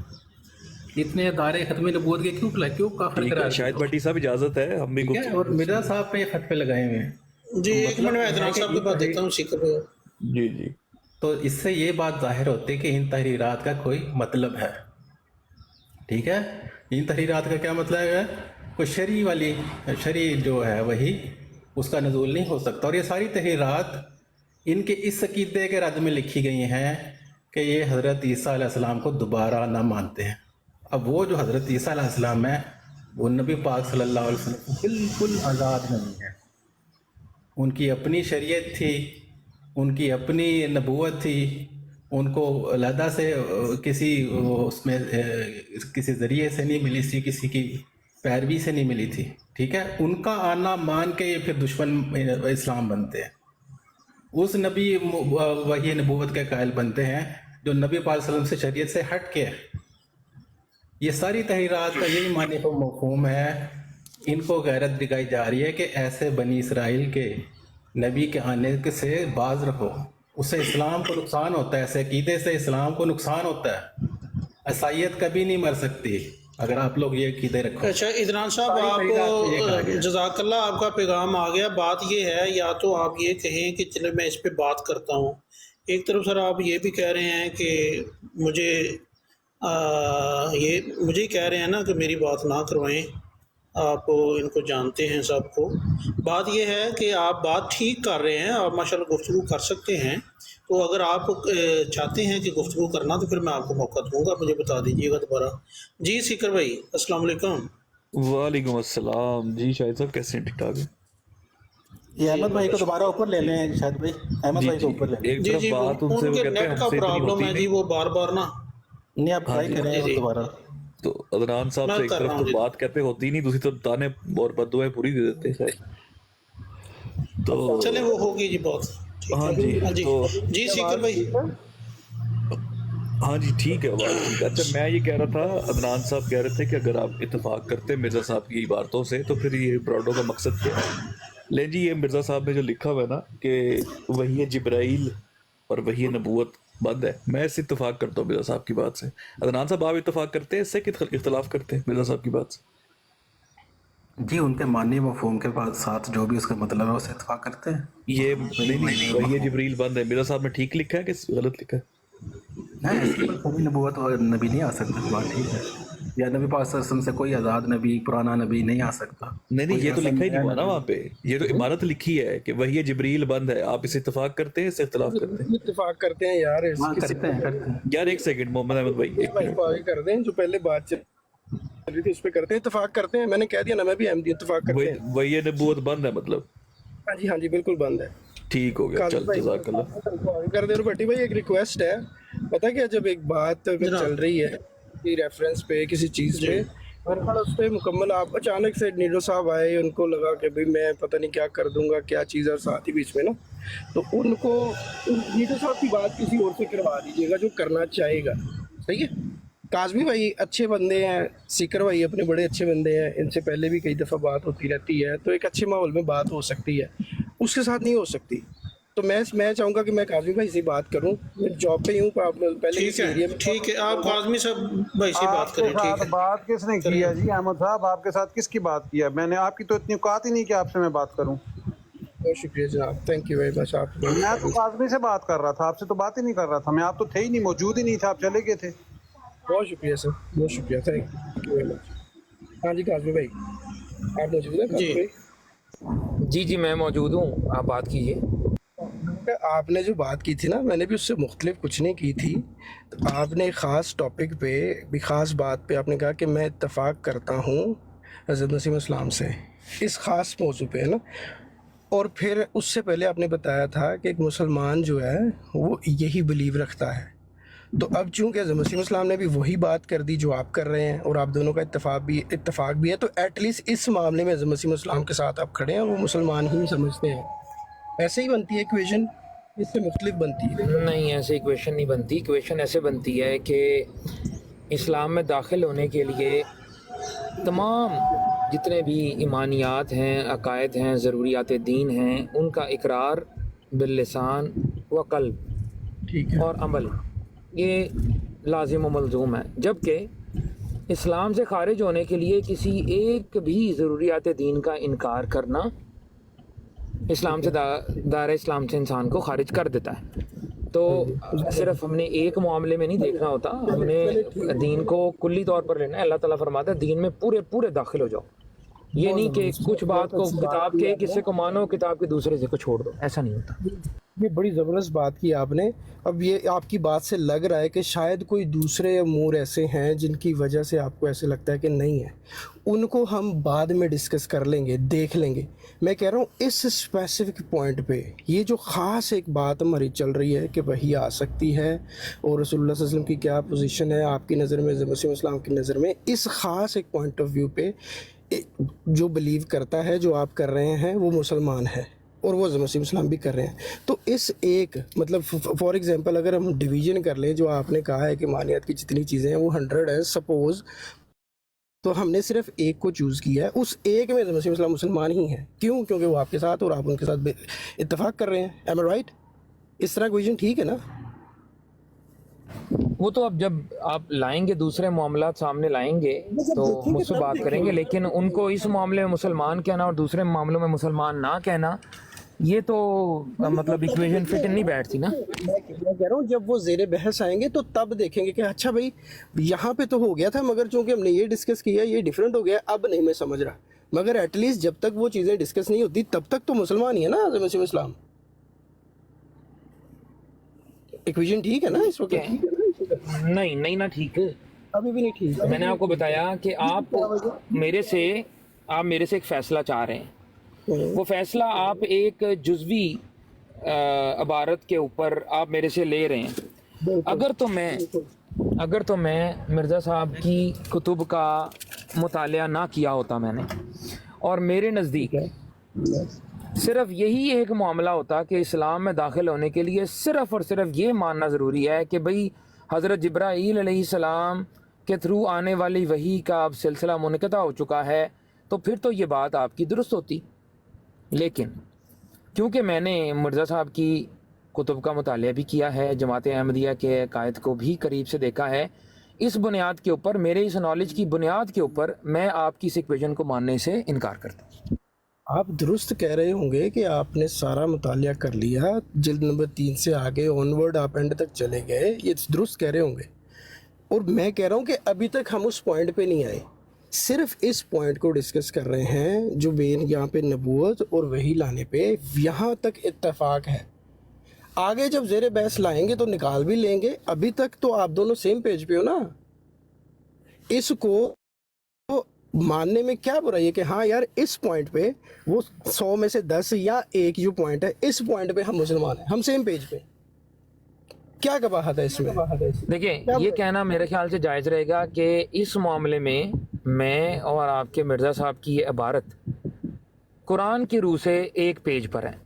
اتنے ادارے ختم نبوت کے کیوں کافر قرار شاہد بھٹی صاحب اجازت ہے، ہم بھی ٹھیک ہے، اور مرزا صاحب پہ یہ خط پہ لگائے ہوئے ہیں۔ جی ایک منٹ میں عدنان صاحب کے پاس دیتا ہوں سیکر پہ۔ جی جی تو اس سے یہ بات ظاہر ہوتی ہے کہ ان تحریرات کا کوئی مطلب ہے، ٹھیک ہے۔ ان تحریرات کا کیا مطلب ہے؟ کوئی شرعی جو ہے وہی اس کا نزول نہیں ہو سکتا، اور یہ ساری تحریرات ان کے اس عقیدے کے رد میں لکھی گئی ہیں کہ یہ حضرت عیسیٰ علیہ السلام کو دوبارہ نہ مانتے ہیں۔ اب وہ جو حضرت عیسیٰ علیہ السلام ہے وہ نبی پاک صلی اللہ علیہ وسلم بالکل آزاد نہیں ہے، ان کی اپنی شریعت تھی، ان کی اپنی نبوت تھی، ان کو علیحدہ سے کسی ذریعے سے نہیں ملی تھی، کسی کی پیروی سے نہیں ملی تھی، ٹھیک ہے۔ ان کا آنا مان کے یہ پھر دشمن اسلام بنتے ہیں، اس نبی وحی نبوت کے قائل بنتے ہیں جو نبی پاک صلی اللہ علیہ وسلم سے شریعت سے ہٹ کے ہے۔ یہ ساری تحریرات کا یہی معنی کو مفہوم ہے، ان کو غیرت دکھائی جا رہی ہے کہ ایسے بنی اسرائیل کے نبی کے آنے سے باز رکھو، اس سے اسلام کو نقصان ہوتا ہے، ایسے عقیدے سے اسلام کو نقصان ہوتا ہے، عیسائیت کبھی نہیں مر سکتی اگر آپ لوگ یہ عقیدے رکھو۔ اچھا عدنان صاحب آپ جزاک اللہ، آپ کا پیغام آ گیا۔ بات یہ ہے، یا تو آپ یہ کہیں کہ چلے میں اس پہ بات کرتا ہوں، ایک طرف سر آپ یہ بھی کہہ رہے ہیں کہ مجھے کہہ رہے ہیں نا کہ میری بات نہ کروائیں، آپ ان کو جانتے ہیں سب کو۔ بات یہ ہے کہ آپ بات ٹھیک کر رہے ہیں، آپ ماشاءاللہ گفتگو کر سکتے ہیں، تو اگر آپ چاہتے ہیں کہ گفتگو کرنا تو پھر میں آپ کو موقع دوں گا، مجھے بتا دیجیے گا دوبارہ۔ جی سیکر بھائی السلام علیکم۔ وعلیکم السلام جی، شاہد صاحب کیسے ہیں؟ ٹھیک ٹھاک ہیں یہ احمد بھائی کو دوبارہ اوپر لے لیں شاید بھائی، احمد جی بھائی کو جی، اوپر لے لیں۔ ایک جی طرف جی بات ان سے ان وہ کے کہتے ہیں نیٹ ہم کا سے اتنی پرابلم ہوتی ہے جی، نہیں۔ وہ بار بار نا نہیں آپ ٹرائی کریں جی جی دوبارہ۔ تو عدنان صاحب میں سے ایک کر رہا طرف ہوں تو جی۔ بات کہتے ہوتی نہیں، دوسری طرف تانے اور بددعائیں پوری دے دیتے ہیں۔ تو چلیں وہ ہوگی جی بات، ٹھیک ہاں ہے جی، ہاں جی تو جی سیکر بھائی۔ ہاں جی ٹھیک ہے، آواز ٹھیک ہے۔ اچھا میں یہ کہہ رہا تھا، عدنان صاحب کہہ رہے تھے کہ اگر آپ اتفاق کرتے ہیں مرزا صاحب کی عبارتوں سے تو پھر یہ براڈو کا مقصد کیا ہے؟ لیں جی، یہ مرزا صاحب نے جو لکھا ہوا ہے نا کہ وحی جبرائیل اور وحی نبوت بند ہے، میں اس سے اتفاق کرتا ہوں مرزا صاحب کی بات سے۔ عدنان صاحب آپ اتفاق کرتے ہیں اس سے کہ اختلاف کرتے ہیں مرزا صاحب کی بات سے؟ جی ان کے معنی مفہوم کے بعد ساتھ جو بھی اس کا مطلب ہے اسے اتفاق کرتے ہیں۔ یہ نہیں، وحی جبریل بند ہے، مرزا صاحب نے ٹھیک لکھا ہے کہ غلط لکھا ہے؟ نہیں، اس کے بعد کوئی نبوت اور نبی نہیں آ سکتا، بات ٹھیک ہے، یا نبی پاک صلی اللہ علیہ وسلم سے کوئی آزاد نبی پرانا نبی نہیں آ سکتا، نہیں، کوئی یہ تو ایسا لکھا ہی نہیں نیا ہوا نا نبی۔ وہاں پہ، یہ تو عبارت لکھی ہے کہ وحی جبریل بند ہے، آپ اسے اتفاق کرتے ہیں، اس سے اختلاف کرتے ہیں؟ اتفاق کرتے ہیں یار، اس ہاں کسی کرتے ہیں کرتے ہیں۔ یار ایک سیکنڈ محمد احمد بھائی، ایک بھائی منٹ۔ کو آگے کر دیں، جو پہلے بات چل رہی تھی اس پہ کرتے ہیں، اتفاق کرتے ہیں، میں نے کہہ دیا نا، میں بھی احمدی اتفاق کرتے ہیں۔ وحی نبوت بند ہے مطلب؟ ہاں جی بالکل بند ہے۔ ٹھیک ہو گیا، قاضی چل بھائی جزاک اللہ۔ کو آگے کر دیں۔ اور بھٹی بھائی ایک ریکویسٹ ہے، پتہ کیا، جب ایک بات اگر جناب چل رہی ہے کسی ریفرنس پہ کسی چیز جی پہ، ہر بار اس پہ مکمل آپ اچانک سے نیڈو صاحب آئے، ان کو لگا کہ بھئی میں پتہ نہیں کیا کر دوں گا، کیا چیز، اور ساتھ ہی بیچ میں نا، تو ان کو نیڈو صاحب کی بات کسی اور سے کروا دیجیے گا جو کرنا چاہے گا، صحیح ہے؟ کاظمی بھائی اچھے بندے ہیں، سیکر بھائی اپنے بڑے اچھے بندے ہیں، ان سے پہلے بھی کئی دفعہ بات ہوتی رہتی ہے، تو ایک اچھے ماحول میں بات ہو سکتی ہے، اس کے ساتھ نہیں ہو سکتی۔ تو میں چاہوں گا کہ میں کاظمی بھائی سے بات کروں، میں جاب پہ ہی ہوں، پہلے ٹھیک کسی ہے ایریا میں ٹھیک ہے، آپ کاظمی صاحب بھائی سے آپ بات کے کریں، ٹھیک ساتھ ہے بات کس نے کی کریے۔ ہے جی احمد صاحب؟ آپ کے ساتھ کس کی بات کی ہے؟ میں نے آپ کی تو اتنی اوقات ہی نہیں کہ آپ سے میں بات کروں۔ بہت شکریہ جناب، تھینک یو ویری مچ، آپ میں تو کاظمی سے بات کر رہا تھا، آپ سے تو بات ہی نہیں کر رہا تھا میں، آپ تو تھے ہی نہیں، موجود ہی نہیں تھے، آپ چلے گئے تھے۔ بہت شکریہ سر، بہت شکریہ، تھینک یو ویری مچ۔ ہاں جی کاظمی بھائی، آپ موجود ہیں جی کاظمی بھائی؟ جی میں موجود ہوں، آپ بات کیجیے۔ آپ نے جو بات کی تھی نا، میں نے بھی اس سے مختلف کچھ نہیں کی تھی، تو آپ نے ایک خاص ٹاپک پہ بھی خاص بات پہ آپ نے کہا کہ میں اتفاق کرتا ہوں حضرت مسیح السلام سے اس خاص موضوع پہ، ہے نا، اور پھر اس سے پہلے آپ نے بتایا تھا کہ ایک مسلمان جو ہے وہ یہی بلیو رکھتا ہے، تو اب چونکہ حضرت مسیح السلام نے بھی وہی بات کر دی جو آپ کر رہے ہیں، اور آپ دونوں کا اتفاق بھی ہے، تو ایٹ لیسٹ اس معاملے میں حضرت مسیح السلام کے ساتھ آپ کھڑے ہیں، وہ مسلمان ہی سمجھتے ہیں، ایسے ہی بنتی ہے ایکویشن، اس سے مختلف بنتی ہے۔ نہیں، ایسے ایکویشن نہیں بنتی، ایکویشن ایسے بنتی ہے کہ اسلام میں داخل ہونے کے لیے تمام جتنے بھی ایمانیات ہیں، عقائد ہیں، ضروریات دین ہیں، ان کا اقرار باللسان و قلب ٹھیک ہے، اور عمل یہ لازم و ملزوم ہے، جبکہ اسلام سے خارج ہونے کے لیے کسی ایک بھی ضروریات دین کا انکار کرنا اسلام سے دائرہ اسلام سے انسان کو خارج کر دیتا ہے۔ تو صرف ہم نے ایک معاملے میں نہیں دیکھنا ہوتا، ہم نے دین کو کلی طور پر لینا ہے۔ اللہ تعالیٰ فرماتا ہے دین میں پورے داخل ہو جاؤ، یہ نہیں کہ کچھ بات کو کتاب کے ایک حصے کو مانو، کتاب کے دوسرے حصے کو چھوڑ دو، ایسا نہیں ہوتا۔ یہ بڑی زبردست بات کی آپ نے۔ اب یہ آپ کی بات سے لگ رہا ہے کہ شاید کوئی دوسرے امور ایسے ہیں جن کی وجہ سے آپ کو ایسے لگتا ہے کہ نہیں ہے، ان کو ہم بعد میں ڈسکس کر لیں گے، دیکھ لیں گے۔ میں کہہ رہا ہوں اس اسپیسیفک پوائنٹ پہ یہ جو خاص ایک بات ہماری چل رہی ہے کہ وہی آ سکتی ہے، اور رسول اللہ صلی اللہ علیہ وسلم کی کیا پوزیشن ہے آپ کی نظر میں، حضرت مسیح السلام کی نظر میں، اس خاص ایک پوائنٹ آف ویو پہ جو بلیو کرتا ہے جو آپ کر رہے ہیں وہ مسلمان ہے، اور وہ حضرت مسیح السلام بھی کر رہے ہیں۔ تو اس ایک مطلب فار ایگزامپل اگر ہم ڈویژن کر لیں، جو آپ نے کہا ہے کہ مانیت کی جتنی چیزیں ہیں وہ 100 ہیں سپوز، تو ہم نے صرف ایک کو چوز کیا ہے، اس ایک میں حضرت مسیح السلام مسلمان ہی ہیں، کیوں؟ کیونکہ وہ آپ کے ساتھ اور آپ ان کے ساتھ اتفاق کر رہے ہیں، ایم آئی رائٹ؟ اس طرح کویژن ٹھیک ہے نا؟ وہ تو اب جب آپ لائیں گے دوسرے معاملات سامنے لائیں گے تو مجھ سے بات کریں گے، لیکن ان کو اس معاملے میں مسلمان کہنا اور دوسرے معاملوں میں مسلمان نہ کہنا، یہ تو مطلب ایکویشن فٹ نہیں بیٹھتی نا۔ میں کہہ رہا ہوں جب وہ زیر بحث آئیں گے تو تب دیکھیں گے کہ اچھا بھائی یہاں پہ تو ہو گیا تھا، مگر چونکہ ہم نے یہ ڈسکس کیا یہ ڈیفرنٹ ہو گیا، اب نہیں میں سمجھ رہا، مگر ایٹ لیسٹ جب تک وہ چیزیں ڈسکس نہیں ہوتی تب تک تو مسلمان ہی ہے نا حضرت مسیح السلام۔ इक्वेशन ठीक है ना इस वक्त? नहीं ना ठीक है। अभी भी नहीं ठीक है। मैंने आपको बताया कि आप मेरे से एक फ़ैसला चाह रहे हैं। वो फ़ैसला आप एक जुज़वी इबारत के ऊपर आप मेरे से ले रहे हैं। अगर तो मैं मिर्ज़ा साहब की कुतुब का मुतालिया ना किया होता मैंने, और मेरे नज़दीक सिर्फ यही एक मामला होता कि इस्लाम में दाखिल होने के लिए सिर्फ़ और सिर्फ ये मानना ज़रूरी है कि भाई हज़रत जिब्राईल अलैहिस्सलाम के थ्रू आने वाली वही का अब सिलसिला मुनक़ता हो चुका है, तो फिर तो ये बात आपकी दुरुस्त होती। लेकिन क्योंकि मैंने मिर्ज़ा साहब की कुतुब का मुतालिया भी किया है, जमात अहमदिया के अकायद को भी करीब से देखा है, इस बुनियाद के ऊपर, मेरे इस नॉलेज की बुनियाद के ऊपर मैं आपकी इस इक्वेशन को मानने से इनकार करता हूँ। आप दुरुस्त कह रहे होंगे कि आपने सारा मुतालिया कर लिया, जिल्द नंबर 3 से आगे ऑनवर्ड आप एंड तक चले गए, ये दुरुस्त कह रहे होंगे। और मैं कह रहा हूँ कि अभी तक हम उस पॉइंट पे नहीं आए, सिर्फ इस पॉइंट को डिस्कस कर रहे हैं जो बेन यहाँ पे नबूवत और वही लाने पे यहाँ तक इत्तेफाक है। आगे जब ज़ेरे बहस लाएंगे तो निकाल भी लेंगे। अभी तक तो आप दोनों सेम पेज पे हो ना। इसको तो मानने में क्या बुराई है कि हाँ यार इस पॉइंट पे वो 100 में से 10 या 1 जो पॉइंट है, इस पॉइंट पे हम मुसलमान हैं, हम सेम पेज पे। क्या कबाहत है इसमें? देखिए, ये कहना मेरे ख्याल से जायज़ रहेगा कि इस मामले में मैं और आपके मिर्ज़ा साहब की ये इबारत कुरान की रूह से एक पेज पर है,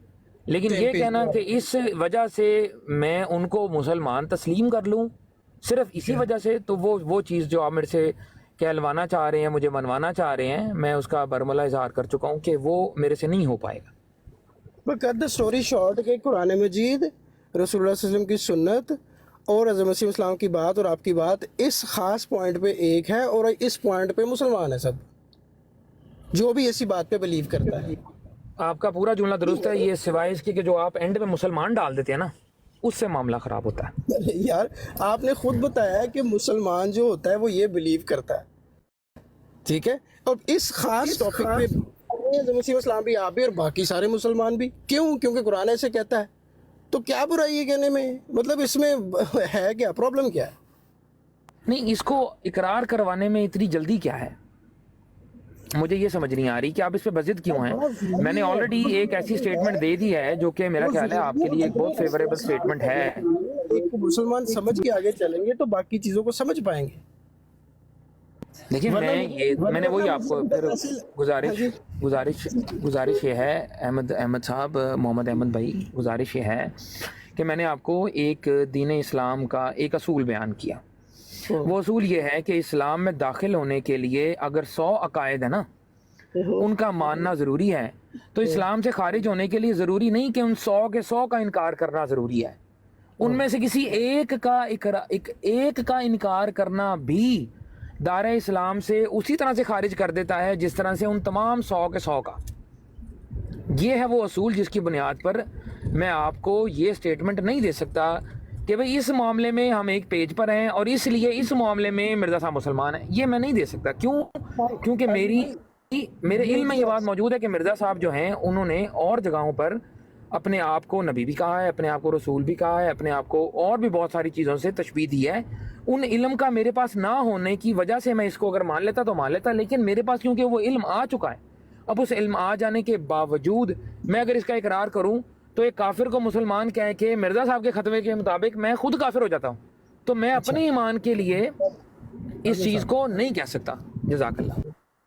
लेकिन ये कहना कि इस वजह से मैं उनको मुसलमान तस्लीम कर लूँ सिर्फ इसी वजह से, तो वो चीज़ जो आप मेरे से कहलवाना चाह रहे हैं, मुझे मनवाना चाह रहे हैं, मैं उसका बरमला इजहार कर चुका हूँ कि वो मेरे से नहीं हो पाएगा। But cut the story short के कुरान मजीद, रसूलुल्लाह सल्लल्लाहु अलैहि वसल्लम की सुन्नत और हज़रत मसीह इस्लाम की बात और आपकी बात इस ख़ास पॉइंट पे एक है, और इस पॉइंट पे मुसलमान है सब, जो भी इसी बात पे बिलीव करता है। आपका पूरा जुमला दुरुस्त है, ये सिवाय इसके कि जो आप एंड में मुसलमान डाल देते हैं ना, उससे मामला ख़राब होता है। अरे यार, आपने खुद बताया है कि मुसलमान जो होता है वो ये बिलीव करता है, ठीक है? और इस ख़ास टॉपिक पे हज़रत मसीह इस्लाम भी, आप भी और बाकी सारे मुसलमान भी। क्यों? क्योंकि कुरान ऐसे कहता है। तो क्या बुराई है कहने में? मतलब इसमें है क्या, प्रॉब्लम क्या है? नहीं, इसको इकरार करवाने में इतनी जल्दी क्या है, मुझे ये समझ नहीं आ रही कि आप इस पे बजिद क्यों हैं। मैंने ऑलरेडी एक ऐसी स्टेटमेंट दे दी है जो कि मेरा ख्याल है आपके लिए एक बहुत फेवरेबल स्टेटमेंट है। एक मुसलमान समझ के आगे चलेंगे तो बाकी चीज़ों को समझ पाएंगे। देखिए, मैंने वही आपको फिर गुजारिश ये है, अहमद साहब, मोहम्मद अहमद भाई, गुजारिश ये है कि मैंने आपको एक दीन इस्लाम का एक असूल बयान किया। वो असूल ये है कि इस्लाम में दाखिल होने के लिए अगर 100 अकायद है ना, उनका मानना ज़रूरी है, तो इस्लाम से खारिज होने के लिए ज़रूरी नहीं कि उन 100 के 100 का इनकार करना ज़रूरी है। उनमें से किसी एक का इनकार करना भी दायरे इस्लाम से उसी तरह से खारिज कर देता है जिस तरह से उन तमाम 100 के 100 का। ये है वो असूल जिसकी बुनियाद पर मैं आपको ये स्टेटमेंट नहीं दे सकता कि भाई इस मामले में हम एक पेज पर हैं और इसलिए इस मामले में मिर्ज़ा साहब मुसलमान हैं। ये मैं नहीं दे सकता। क्यों? क्योंकि मेरे इल्म में ये बात मौजूद है कि मिर्ज़ा साहब जो हैं उन्होंने और जगहों पर अपने आप को नबी भी कहा है, अपने आप को रसूल भी कहा है, अपने आप को और भी बहुत सारी चीज़ों से तशबीह दी है। उन इल्म का मेरे पास ना होने की वजह से मैं इसको अगर मान लेता तो मान लेता, लेकिन मेरे पास क्योंकि वो इल्म आ चुका है, अब उस इल्म आ जाने के बावजूद मैं अगर इसका इकरार करूं तो एक काफिर को मुसलमान कह के मिर्ज़ा साहब के खतवे के मुताबिक मैं खुद काफिर हो जाता हूं। तो मैं अपने ईमान के लिए इस चीज़ को नहीं कह सकता। जज़ाकल्लाह।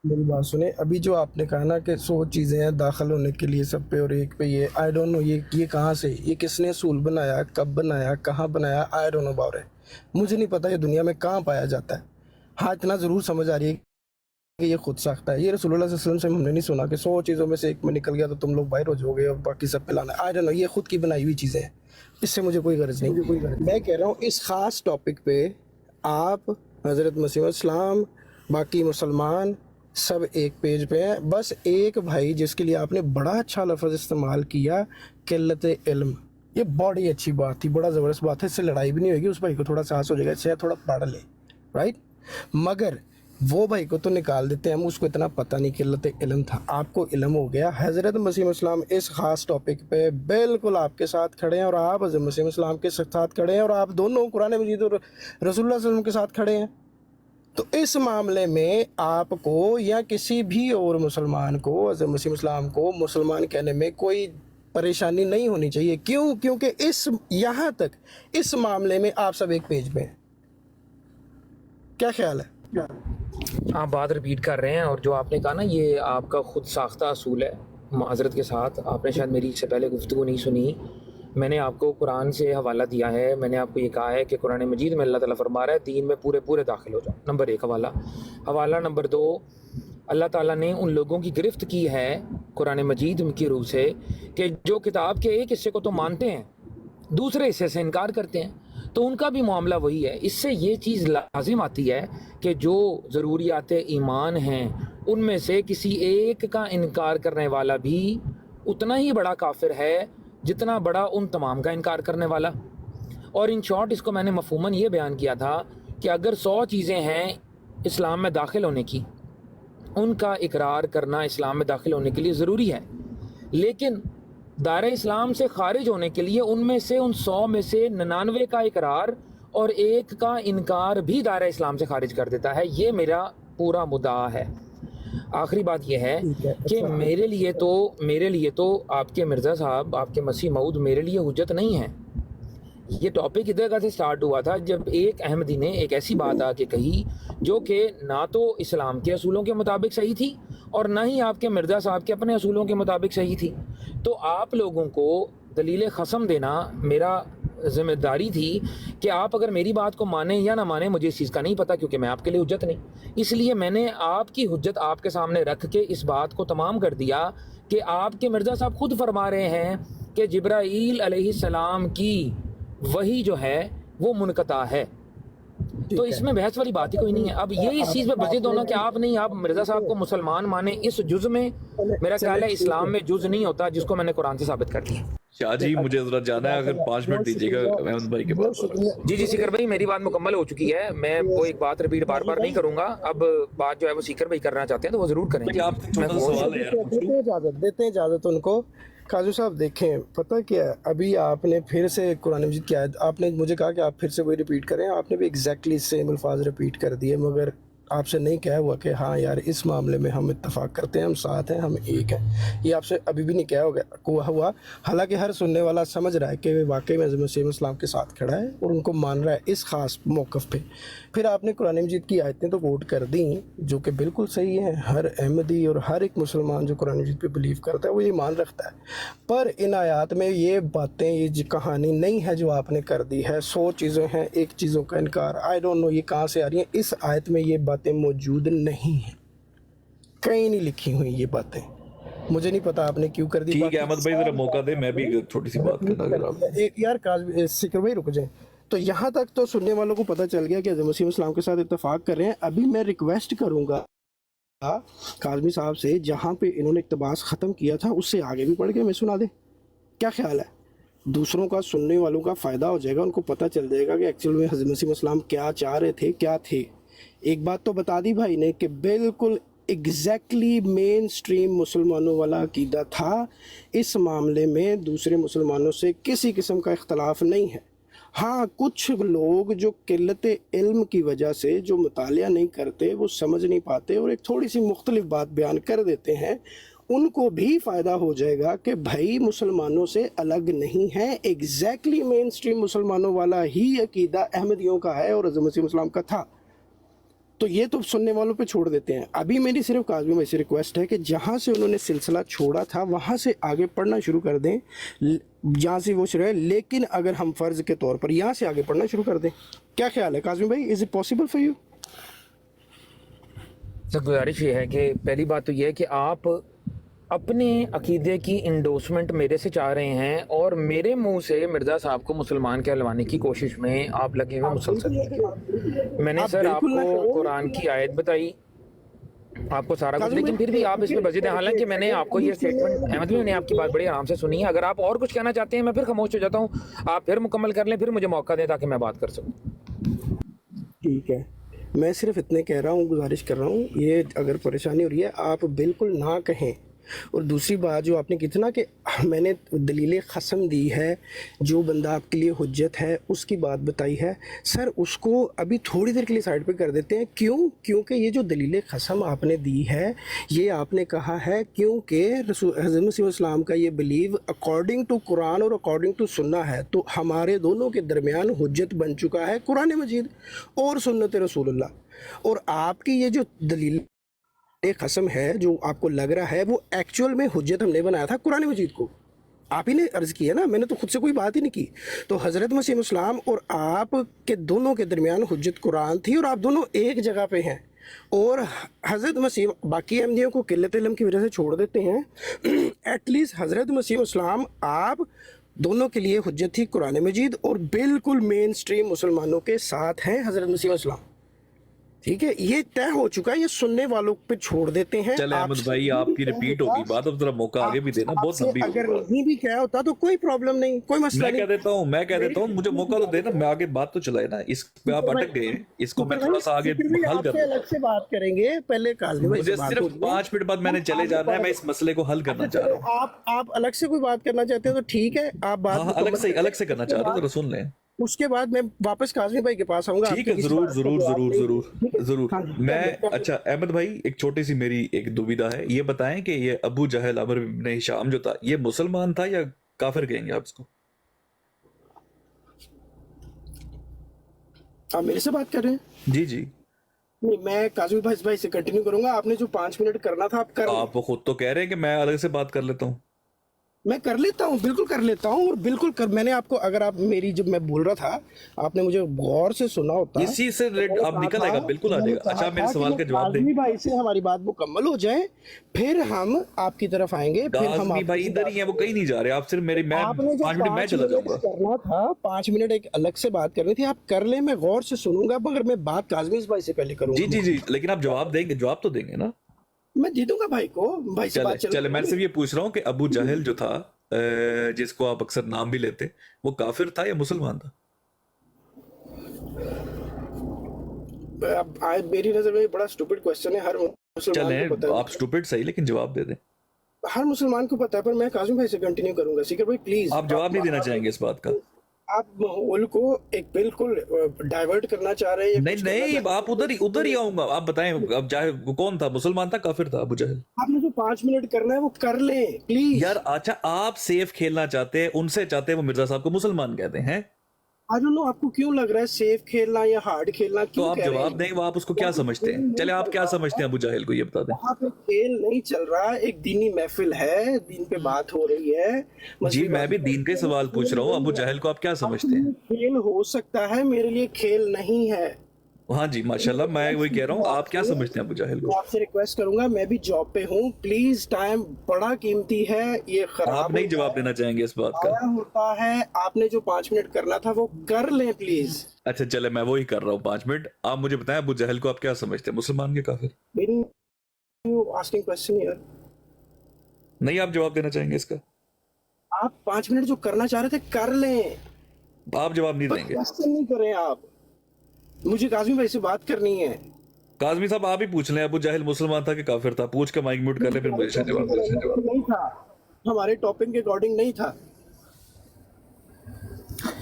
मेरी बात सुने, अभी जो आपने कहा ना कि 100 चीज़ें हैं दाखिल होने के लिए सब पे और एक पे, ये आई डोंट नो, ये कहाँ से, ये किसने असूल बनाया, कब बनाया, कहाँ बनाया, I don't know about it. मुझे नहीं पता ये दुनिया में कहाँ पाया जाता है। हाँ, इतना ज़रूर समझ आ रही है कि ये खुद साख्ता है। ये रसूलुल्लाह सल्लल्लाहु अलैहि वसल्लम से हमने नहीं सुना कि 100 चीज़ों में से एक में निकल गया तो तुम लोग बाहर हो जाओगे और बाकी सब पे लाना। आई डोंट नो, ये खुद की बनाई हुई चीज़ें हैं, इससे मुझे कोई गर्ज नहीं। मैं कह रहा हूँ इस ख़ास टॉपिक पे आप, हज़रत मसीह इस्लाम, बाकी मुसलमान सब एक पेज पे हैं। बस एक भाई जिसके लिए आपने बड़ा अच्छा लफ्ज़ इस्तेमाल किया, किल्लत इल्म, ये बड़ी अच्छी बात थी, बड़ा ज़बरदस्त बात है, इससे लड़ाई भी नहीं होगी, उस भाई को थोड़ा साहस हो जाएगा, इससे थोड़ा पढ़ ले, राइट? मगर वो भाई को तो निकाल देते हैं, हम उसको इतना पता नहीं किल्लत इल्म था, आपको इल्म हो गया। हज़रत मसीह इस्लाम इस ख़ास टॉपिक पे बिल्कुल आपके साथ खड़े हैं और आप हज़रत मसीह इस्लाम के साथ खड़े हैं और आप दोनों कुरान मजीद और रसूलुल्लाह सल्लल्लाहु अलैहि वसल्लम के साथ खड़े हैं। तो इस मामले में आपको या किसी भी और मुसलमान को हज़रत मसीह इस्लाम को मुसलमान कहने में कोई परेशानी नहीं होनी चाहिए। क्यों? क्योंकि इस यहाँ तक इस मामले में आप सब एक पेज पे हैं। क्या ख्याल है? आप बात रिपीट कर रहे हैं, और जो आपने कहा ना ये आपका खुद साख्ता असूल है माजरत के साथ, आपने शायद मेरी इससे पहले गुफ्तगू नहीं सुनी। मैंने आपको कुरान से हवाला दिया है, मैंने आपको ये कहा है कि कुरान मजीद में अल्लाह ताला फरमा रहा है दीन में पूरे पूरे दाखिल हो जाओ। नंबर 1 हवाला नंबर 2, अल्लाह ताला ने उन लोगों की गिरफ्त की है कुरान मजीद की रूह से कि जो किताब के एक हिस्से को तो मानते हैं, दूसरे हिस्से से इनकार करते हैं, तो उनका भी मामला वही है। इससे ये चीज़ लाजिम आती है कि जो ज़रूरियात ईमान हैं उनमें से किसी एक का इनकार करने वाला भी उतना ही बड़ा काफिर है जितना बड़ा उन तमाम का इनकार करने वाला। और इन शॉर्ट इसको मैंने मफहूमन ये बयान किया था कि अगर 100 चीज़ें हैं इस्लाम में दाखिल होने की, उनका इकरार करना इस्लाम में दाखिल होने के लिए ज़रूरी है, लेकिन दायरा इस्लाम से खारिज होने के लिए उनमें से उन 100 में से 99 का इकरार और 1 का इनकार भी दायरा इस्लाम से खारिज कर देता है। ये मेरा पूरा मुद्दा है। आखिरी बात यह है कि मेरे लिए तो आपके मिर्ज़ा साहब, आपके मसीह मऊद मेरे लिए हुज्जत नहीं है। ये टॉपिक इधर का से स्टार्ट हुआ था जब एक अहमदी ने एक ऐसी बात आके कही जो कि ना तो इस्लाम के असूलों के मुताबिक सही थी और ना ही आपके मिर्ज़ा साहब के अपने असूलों के मुताबिक सही थी। तो आप लोगों को दलील ख़सम देना मेरा ज़िम्मेदारी थी कि आप अगर मेरी बात को माने या ना माने, मुझे इस चीज़ का नहीं पता क्योंकि मैं आपके लिए हुज्जत नहीं। इसलिए मैंने आपकी हुज्जत आपके सामने रख के इस बात को तमाम कर दिया कि आपके मिर्ज़ा साहब खुद फरमा रहे हैं कि जिब्राईल अलैहिस्सलाम की वही जो है वो मुनक़ता है। तो इसमें बहस वाली बात ही कोई नहीं है। अब ये इस चीज़ पे बचे दोनों कि आप नहीं, आप मिर्ज़ा साहब को मुसलमान माने इस जुज़ में, मेरा ख्याल है इस्लाम में जुज़ नहीं होता जिसको मैंने कुरान से साबित कर दिया। शाह जी मुझे जरा जाना है, अगर 5 मिनट दीजिएगा अहमद भाई के पास। जी सिकर भाई, मेरी बात मुकम्मल हो चुकी है, मैं वो एक बात रिपीट बार बार नहीं करूंगा। अब बात जो है वो सिकर भाई करना चाहते हैं तो वो ज़रूर करेंगे। देते हैं इजाज़त उनको। काजू साहब देखें, पता क्या है, अभी आपने फिर से कुरान मजीद की आयत आपने मुझे कहा कि आप फिर से वही रिपीट करें, आपने भी एग्जैक्टली सेम अल्फाज रिपीट कर दिए, मगर आपसे नहीं कहा हुआ कि हाँ यार इस मामले में हम इत्तफाक करते हैं, हम साथ हैं, हम एक हैं। ये आपसे अभी भी नहीं कहा हुआ। हालांकि हर सुनने वाला समझ रहा है कि वाकई में मसीह इस्लाम के साथ खड़ा है और उनको मान रहा है इस ख़ास मौक़िफ़ पे। फिर आपने कुरान मजीद की आयतें तो कोट कर दी जो कि बिल्कुल सही हैं। हर अहमदी और हर एक मुसलमान जो कुरान मजीद पे बिलीव करता है वो ये मान रखता है, पर इन आयात में ये बातें, ये कहानी नहीं है जो आपने कर दी है। 100 चीज़ें हैं, एक चीज़ों का इनकार, आई डोंट नो ये कहाँ से आ रही हैं। इस आयत में ये बातें मौजूद नहीं हैं, कहीं नहीं लिखी हुई ये बातें। मुझे नहीं पता आपने क्यों कर दी। ठीक है अहमद भाई, जरा मौका दे, मैं भी छोटी सी बात करना। यार सिकर भाई रुक जाए। तो यहाँ तक तो सुनने वालों को पता चल गया कि हज़रत मसीह इस्लाम के साथ इत्तफाक कर रहे हैं। अभी मैं रिक्वेस्ट करूँगा काज़मी साहब से, जहाँ पे इन्होंने इक़्तिबास ख़त्म किया था उससे आगे भी पढ़ के मैं सुना दें, क्या ख्याल है? दूसरों का, सुनने वालों का फ़ायदा हो जाएगा, उनको पता चल जाएगा कि एक्चुअल में हज़रत मसीह इस्लाम क्या चाह रहे थे, क्या थे। एक बात तो बता दी भाई ने कि बिल्कुल एग्जैक्टली मेन स्ट्रीम मुसलमानों वाला अकीदा था। इस मामले में दूसरे मुसलमानों से किसी किस्म का इख्तलाफ नहीं है। हाँ, कुछ लोग जो किल्लत इल्म की वजह से जो मुतालिया नहीं करते, वो समझ नहीं पाते और एक थोड़ी सी मुख्तलिफ बात बयान कर देते हैं, उनको भी फ़ायदा हो जाएगा कि भाई मुसलमानों से अलग नहीं है। एग्जैक्टली मेन स्ट्रीम मुसलमानों वाला ही अकीदा अहमदियों का है और हज़रत मसीह इस्लाम का था। तो ये तो सुनने वालों पे छोड़ देते हैं। अभी मेरी सिर्फ काज़मी भाई से रिक्वेस्ट है कि जहाँ से उन्होंने सिलसिला छोड़ा था वहाँ से आगे पढ़ना शुरू कर दें, जहाँ से वो शुरू है। लेकिन अगर हम फ़र्ज़ के तौर पर यहाँ से आगे पढ़ना शुरू कर दें, क्या ख्याल है काज़मी भाई? Is it possible for you? Sir गुजारिश ये है कि पहली बात तो ये है कि आप अपने अकीदे की इंडोसमेंट मेरे से चाह रहे हैं और मेरे मुंह से मिर्ज़ा साहब को मुसलमान कहलवाने की कोशिश में आप लगे हुए मुसलसल। मैंने सर आपको कुरान की आयत बताई, आपको सारा कुछ, लेकिन फिर भी आप इसमें बजीद हैं। हालांकि मैंने आपको ये स्टेटमेंट, अहमद भी मैंने आपकी बात बड़ी आराम से सुनी है। अगर आप और कुछ कहना चाहते हैं मैं फिर खामोश हो जाता हूँ, आप फिर मुकम्मल कर लें, फिर मुझे मौका दें ताकि मैं बात कर सकूँ। ठीक है, मैं सिर्फ इतने कह रहा हूँ, गुजारिश कर रहा हूँ, ये अगर परेशानी हो रही है आप बिल्कुल ना कहें। और दूसरी बात जो आपने कितना कि मैंने दलील क़सम दी है, जो बंदा आपके लिए हुज्जत है उसकी बात बताई है, सर उसको अभी थोड़ी देर के लिए साइड पे कर देते हैं। क्यों? क्योंकि ये जो दलील क़सम आपने दी है, ये आपने कहा है क्योंकि हज़रत मसीह इस्लाम का ये बिलीव अकॉर्डिंग टू कुरान और अकॉर्डिंग टू सुन्ना है, तो हमारे दोनों के दरमियान हुज्जत बन चुका है कुरान मजीद और सुन्नत रसूलुल्लाह। और आपकी ये जो दलील एक कसम है जो आपको लग रहा है, वो एक्चुअल में हुज्जत हमने बनाया था कुरान मजीद को। आप ही ने अर्ज़ किया ना, मैंने तो खुद से कोई बात ही नहीं की। तो हज़रत मसीह इस्लाम और आप के दोनों के दरमियान हुज्जत कुरान थी और आप दोनों एक जगह पे हैं। और हज़रत मसीह बाकी अहमदियों को किल्लत इल्म की वजह से छोड़ देते हैं, एटलीस्ट हज़रत मसीह इस्लाम आप दोनों के लिए हुज्जत थी कुरान मजीद और बिल्कुल मेन स्ट्रीम मुसलमानों के साथ हैं हज़रत मसीह इस्लाम। ठीक है, ये तय हो चुका है, ये सुनने वालों पे छोड़ देते हैं। चले अहमद भाई, आपकी रिपीट होगी बात, अब जरा मौका आगे भी देना, बहुत लंबी अगर नहीं भी क्या होता तो कोई प्रॉब्लम नहीं, कोई मसला नहीं। मैं कह देता हूँ मुझे मौका तो देना, मैं आगे बात तो चलाए ना। इस पे आप अटक गए, इसको मैं थोड़ा सा आगे हल कर अलग से बात करेंगे। पहले काज़मी भाई मुझे सिर्फ 5 मिनट बाद मैंने चले जाना है, मैं इस मसले को हल करना चाह रहा हूँ। आप अलग से कोई बात करना चाहते हो तो ठीक है, आप बात अलग से करना चाह रहा हूँ, जरा सुन लें। उसके बाद मैं वापस काज़मी भाई के पास आऊंगा। ठीक है, जरूर जरूर जरूर जरूर जरूर। हाँ, मैं अच्छा अहमद भाई, एक छोटी सी मेरी एक दुविधा है, ये बताएं कि ये अबू जहल अमर इब्न हिशाम जो था, ये मुसलमान था या काफिर कहेंगे आप इसको? आप मेरे से बात कर रहे हैं? जी जी नहीं, मैं काज़मी भाई से कंटिन्यू करूंगा। आपने जो 5 मिनट करना था आप कर, आप खुद तो कह रहे हैं कि मैं अलग से बात कर लेता हूँ। मैं कर लेता हूँ, बिल्कुल कर लेता हूँ। और बिल्कुल मैंने आपको, अगर आप मेरी, जब मैं बोल रहा था आपने मुझे गौर से सुना होता, इसी से आप निकल आएगा, बिल्कुल आ जाएगा। अच्छा, मेरे सवाल का जवाब दें भाई से, हमारी बात मुकम्मल हो जाए फिर हम आपकी तरफ आएंगे। फिर हम भाई इधर ही है, वो कहीं नहीं जा रहे, आप सिर्फ मेरी, मैं 5 मिनट मैं चला जाऊंगा। करना था 5 मिनट एक अलग से बात करनी थी, आप कर ले, मैं गौर से सुनूंगा, मगर मैं बात काज़मी भाई से पहले करूंगा। जी जी जी, लेकिन आप जवाब देंगे, जवाब तो देंगे ना? मैं दे दूंगा भाई को, भाई से बात चले मैं सिर्फ ये पूछ रहा हूँ कि अबू जहल जो था, जिसको आप अक्सर नाम भी लेते, वो काफिर था या मुसलमान था? अब मेरी नजर में बड़ा स्टूपिड क्वेश्चन है, हर मुसलमान को पता है। आप स्टूपिड सही, लेकिन जवाब दे दें। हर मुसलमान को पता है, पर मैं काज़मी भाई से कंटिन्यू करूंगा। सीकर भाई प्लीज, आप जवाब नहीं देना चाहेंगे इस बात का? आप माहौल को एक बिल्कुल डाइवर्ट करना चाह रहे हैं। नहीं, आप उधर ही आऊंगा। आप बताएं, अब चाहे वो कौन था, मुसलमान था काफिर था अबू जहल? आपने जो 5 मिनट करना है वो कर लें प्लीज। यार अच्छा, आप सेफ खेलना चाहते हैं, उनसे चाहते हैं वो मिर्जा साहब को मुसलमान कहते हैं। आई डोंट नो आपको क्यों लग रहा है सेफ खेलना या हार्ड खेलना, तो क्यों आप जवाब दें, वो आप उसको क्या समझते हैं? चले आप क्या समझते हैं अबू जहल को, ये बता दें। वहाँ पे खेल नहीं चल रहा, एक दीनी महफिल है, दीन पे बात हो रही है। जी, मैं भी दीन के सवाल पूछ रहा हूँ। अबू जहल को आप क्या समझते हैं? खेल हो सकता है, मेरे लिए खेल नहीं है। हाँ जी, माशाल्लाह, मैं वही कह रहा हूँ। आप क्या समझते हैं अबू जहल को? आपसे रिक्वेस्ट करूंगा, मैं भी जॉब पे हूँ, प्लीज टाइम बड़ा कीमती है, ये खराब आप नहीं जवाब देना चाहेंगे इस बात का? होता है, आपने जो 5 मिनट करना था वो कर लें प्लीज। अच्छा चले, मैं वही कर रहा हूँ 5 मिनट। आप मुझे बताएं, अबू जहल को आप क्या समझते हैं, मुसलमान के काफिर? आस्किंग क्वेश्चन यार, नहीं आप जवाब देना चाहेंगे इसका? आप 5 मिनट जो करना चाह रहे थे कर लें, आप जवाब नहीं देंगे? क्वेश्चन नहीं करें आप, मुझे काज़मी भाई से बात करनी है। काज़मी साहब आप ही पूछ लें, अबू जहल मुसलमान था कि काफिर था? पूछ के माइक म्यूट कर ले, फिर मुझे जवाब दे। नहीं था, हमारे टॉपिक के अकॉर्डिंग नहीं था।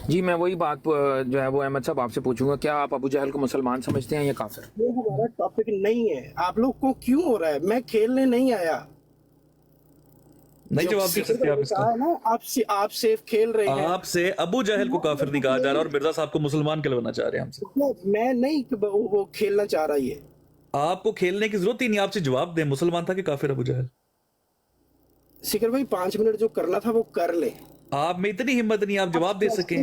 जी, मैं वही बात जो है वो अहमद साहब आपसे पूछूंगा, क्या आप अबू जहल को मुसलमान समझते हैं या काफिर? ये हमारा टॉपिक नहीं है, आप लोग को क्यों हो रहा है? मैं खेलने नहीं आया। नहीं जवाब दे सकते आप इसका ना, आप सेफ खेल रहे हैं। आपसे अबू जहल को काफिर नहीं कहा जा रहा और मिर्जा साहब को मुसलमान कहलवाना चाह रहे हैं हमसे। मैं नहीं वो खेलना चाह रहा है, आपको खेलने की जरूरत ही नहीं, आपसे जवाब दें, मुसलमान था कि काफिर अबू जहल? सिकर भाई 5 मिनट जो करना था वो कर ले। आप में इतनी हिम्मत नहीं, आप जवाब दे सके?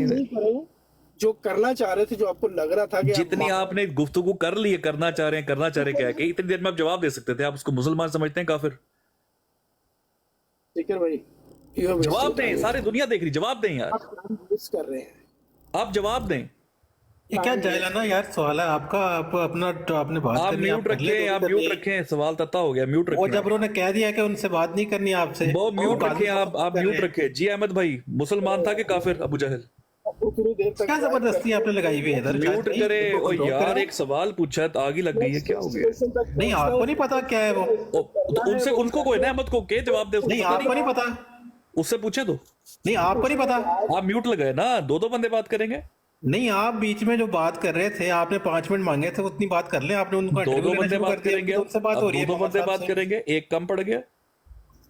जो करना चाह रहे थे, जो आपको लग रहा था कि जितनी आपने गुफ्तगू कर ली है, करना चाह रहे हैं कह के, इतनी देर में आप जवाब दे सकते थे। आप उसको मुसलमान समझते हैं काफिर? भाई जवाब दें, सारी दुनिया देख रही, जवाब दें यार। कर रहे हैं, आप जवाब दें। ये क्या जाहिलाना यार सवाल है आपका, आप अपना आपने बात आप करनी, म्यूट रखें, आप म्यूट रखें, सवाल तत्ता हो गया, म्यूट और रखें। जब उन्होंने कह दिया कि उनसे बात नहीं करनी आपसे, वो म्यूट रखें, आप म्यूट रखें। जी अहमद भाई, मुसलमान था कि काफिर अबू जहल? उतनी देर तक क्या जबरदस्ती आपने लगाई हुई है इधर? म्यूट नहीं, करे। बिल्कुल ओ control यार करें। एक सवाल पूछा है तो आगे लग गई है, क्या हो गया? नहीं आपको नहीं पता क्या है वो? तो उनसे उनको कोई ना अहमद को के जवाब दे, उसको नहीं पता आपको नहीं पता? उससे पूछे तो। नहीं आपको नहीं पता? आप म्यूट लगाए ना, दो बंदे बात करेंगे। नहीं आप बीच में जो बात कर रहे थे, आपने 5 मिनट मांगे थे, उतनी बात कर लें। आपने उनको दो interview लेना बंदे शुरू बात कर दिया, करेंगे, उनसे बात हो रही है। दो मोहम्मद बंदे साहब बात से। करेंगे, एक कम पड़ गया।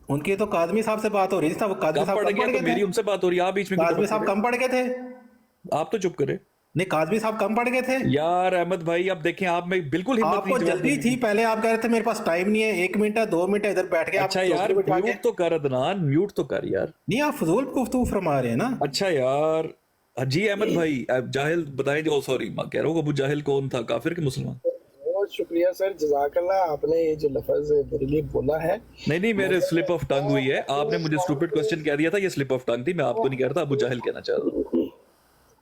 उनके तो काजमी साहब से बात हो रही थी, वो काजमी कम साहब पड़ कम गया पड़ तो गए मेरी थे। उनसे बात हो रही है, आप बीच में क्यों काजमी टपक साहब रहे? कम पड़ गए थे। आप तो चुप करे नहीं काजमी साहब कम पड़ गए थे। यार। अहमद भाई आप देखें, आप में बिल्कुल हिम्मत आपको नहीं जवाब जल्दी देने थी, की। पहले आप कह रहे थे मेरे पास टाइम नहीं है, 1 मिनट है 2 मिनट है, इधर बैठ के आप अच्छा यार दूसरे बैठा के- म्यूट तो कर अदनान, म्यूट तो कर यार। नहीं आप फजूल गुफ्तगू फरमा रहे हैं ना। अच्छा यार जी अहमद भाई, आप जाहिल बताएं। ओ सॉरी, मैं कह रहा हूँ अबू जाहिल कौन था, काफिर के मुसलमान? बहुत शुक्रिया सर, जज़ाकल्लाह, आपने ये जो लफ्ज मेरे लिए बोला है। नहीं मेरे स्लिप ऑफ टंग हुई है। आपने मुझे स्टूपिड क्वेश्चन कह दिया था, ये स्लिप ऑफ टंग थी। मैं आपको नहीं कह रहा था, अबू जाहिल कहना चाह रहा था।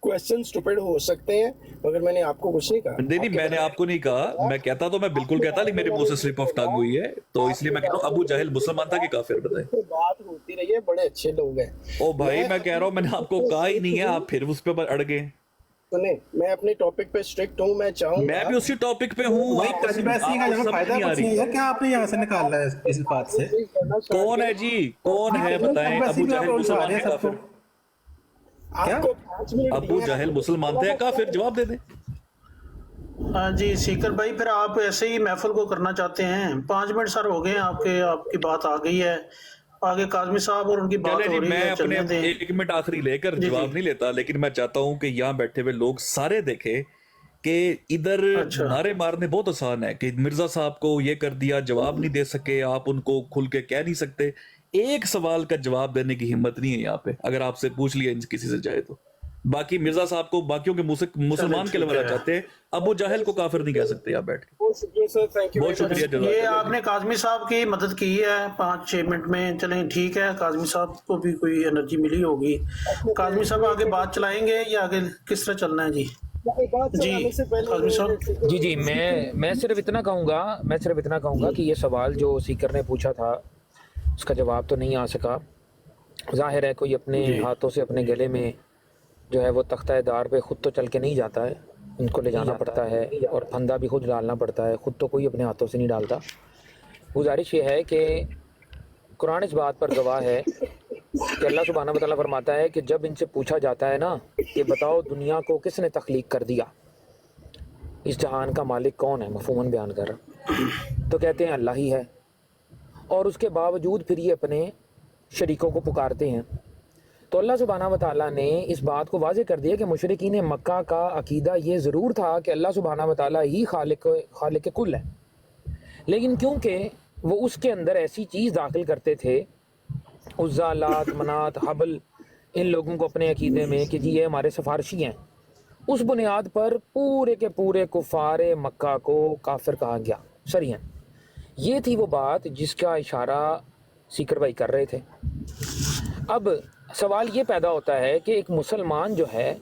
क्वेश्चन स्टूपिड हो सकते हैं मगर मैंने आपको कुछ नहीं कहा। नहीं मैंने आपको नहीं कहा। मैं कहता तो मैं बिल्कुल कहता, लेकिन मेरे मुंह से स्लिप ऑफ टंग हुई है, तो इसलिए मैं कह रहा हूँ अबू जाहिल मुसलमान था कि काफिर, बताएं। तो बात होती रही है, बड़े अच्छे लोग हैं। ओ भाई मैं कह रहा हूँ, मैंने आपको कहा ही नहीं है, आप फिर उस पर अड़ गए। सुने, मैं अपने टॉपिक पे स्ट्रिक्ट हूँ, मैं चाहूँ मैं भी उसी टॉपिक पे हूँ। वही कंस्पिरेसी का आपको यहाँ समझ फायदा नहीं आ कुछ रही। नहीं है। क्या आपने यहाँ से निकाला है इस बात से? कौन है जी, कौन है बताएं? कंस्पिरेसी अबू भी आप जाहिल उठा मुसलमान रहे है हैं सबको। काफिर? क्या? आपको 5 मिनट अबू दिए हैं। जाहिल मुसलमान थे या काफिर? जवाब दे दे। हाँ जी सीकर भाई, फिर आप ऐसे ही महफिल को करना चाहते हैं? 5 मिनट सर हो गए आपके, आपकी बात आ गई है आगे काजमी साहब और उनकी बात चले हो जी, रही मैं है, अपने चलने दें। 1 मिनट आखिरी लेकर जी, जवाब जी। नहीं लेता, लेकिन मैं चाहता हूं कि यहाँ बैठे हुए लोग सारे देखें कि इधर अच्छा। नारे मारने बहुत आसान है कि मिर्जा साहब को ये कर दिया, जवाब नहीं दे सके, आप उनको खुल के कह नहीं सकते। एक सवाल का जवाब देने की हिम्मत नहीं है यहाँ पे, अगर आपसे पूछ लिया किसी से जाए तो। बाकी मिर्जा साहब को बाकियों के मुंह से मुसलमान ठीक कहलवाना है। चाहते हैं, अबू जाहिल को काफिर नहीं कह सकते यहाँ बैठ के। बहुत शुक्रिया सर, थैंक यू। बहुत शुक्रिया ये जज़ाकल्लाह। आपने काजमी साहब की मदद की है 5-6 मिनट में, चलें ठीक है। काजमी साहब को भी कोई एनर्जी मिली होगी। काजमी साहब आगे बात चलाएंगे या आगे किस तरह चलना है जी? जी काजमी साहब। जी मैं सिर्फ इतना कहूँगा कि ये सवाल जो सीकर ने पूछा था उसका जवाब तो नहीं आ सका। जाहिर है कोई अपने हाथों से अपने गले में जो है वो तख्ता दार पे खुद तो चल के नहीं जाता है, उनको ले जाना पड़ता है और फंदा भी खुद डालना पड़ता है, खुद तो कोई अपने हाथों से नहीं डालता। गुजारिश ये है कि कुरान इस बात पर गवाह है कि अल्लाह सुब्हानहू व तआला फरमाता है कि जब इनसे पूछा जाता है ना कि बताओ दुनिया को किसने तख्लीक कर दिया, इस जहान का मालिक कौन है, मफहूमन बयान कर रहा, तो कहते हैं अल्लाह ही है। और उसके बावजूद फिर ये अपने शरीकों को पुकारते हैं। तो अल्लाह सुब्हानहू व तआला ने इस बात को वाज़ेह कर दिया कि मुशरिकीन मक्का का अकीदा ये ज़रूर था कि अल्लाह सुब्हानहू व तआला ही खालिक कुल है, लेकिन क्योंकि वो उसके अंदर ऐसी चीज़ दाखिल करते थे, उज़्ज़ा, लात, मनात, हबल, इन लोगों को अपने अकीदे में कि जी ये हमारे सिफारशी हैं, उस बुनियाद पर पूरे के पूरे कुफ़ार मक्का को काफिर कहा गया सरियन। ये थी वो बात जिसका इशारा सीकर भाई कर रहे थे। अब सवाल ये पैदा होता है कि एक मुसलमान जो है,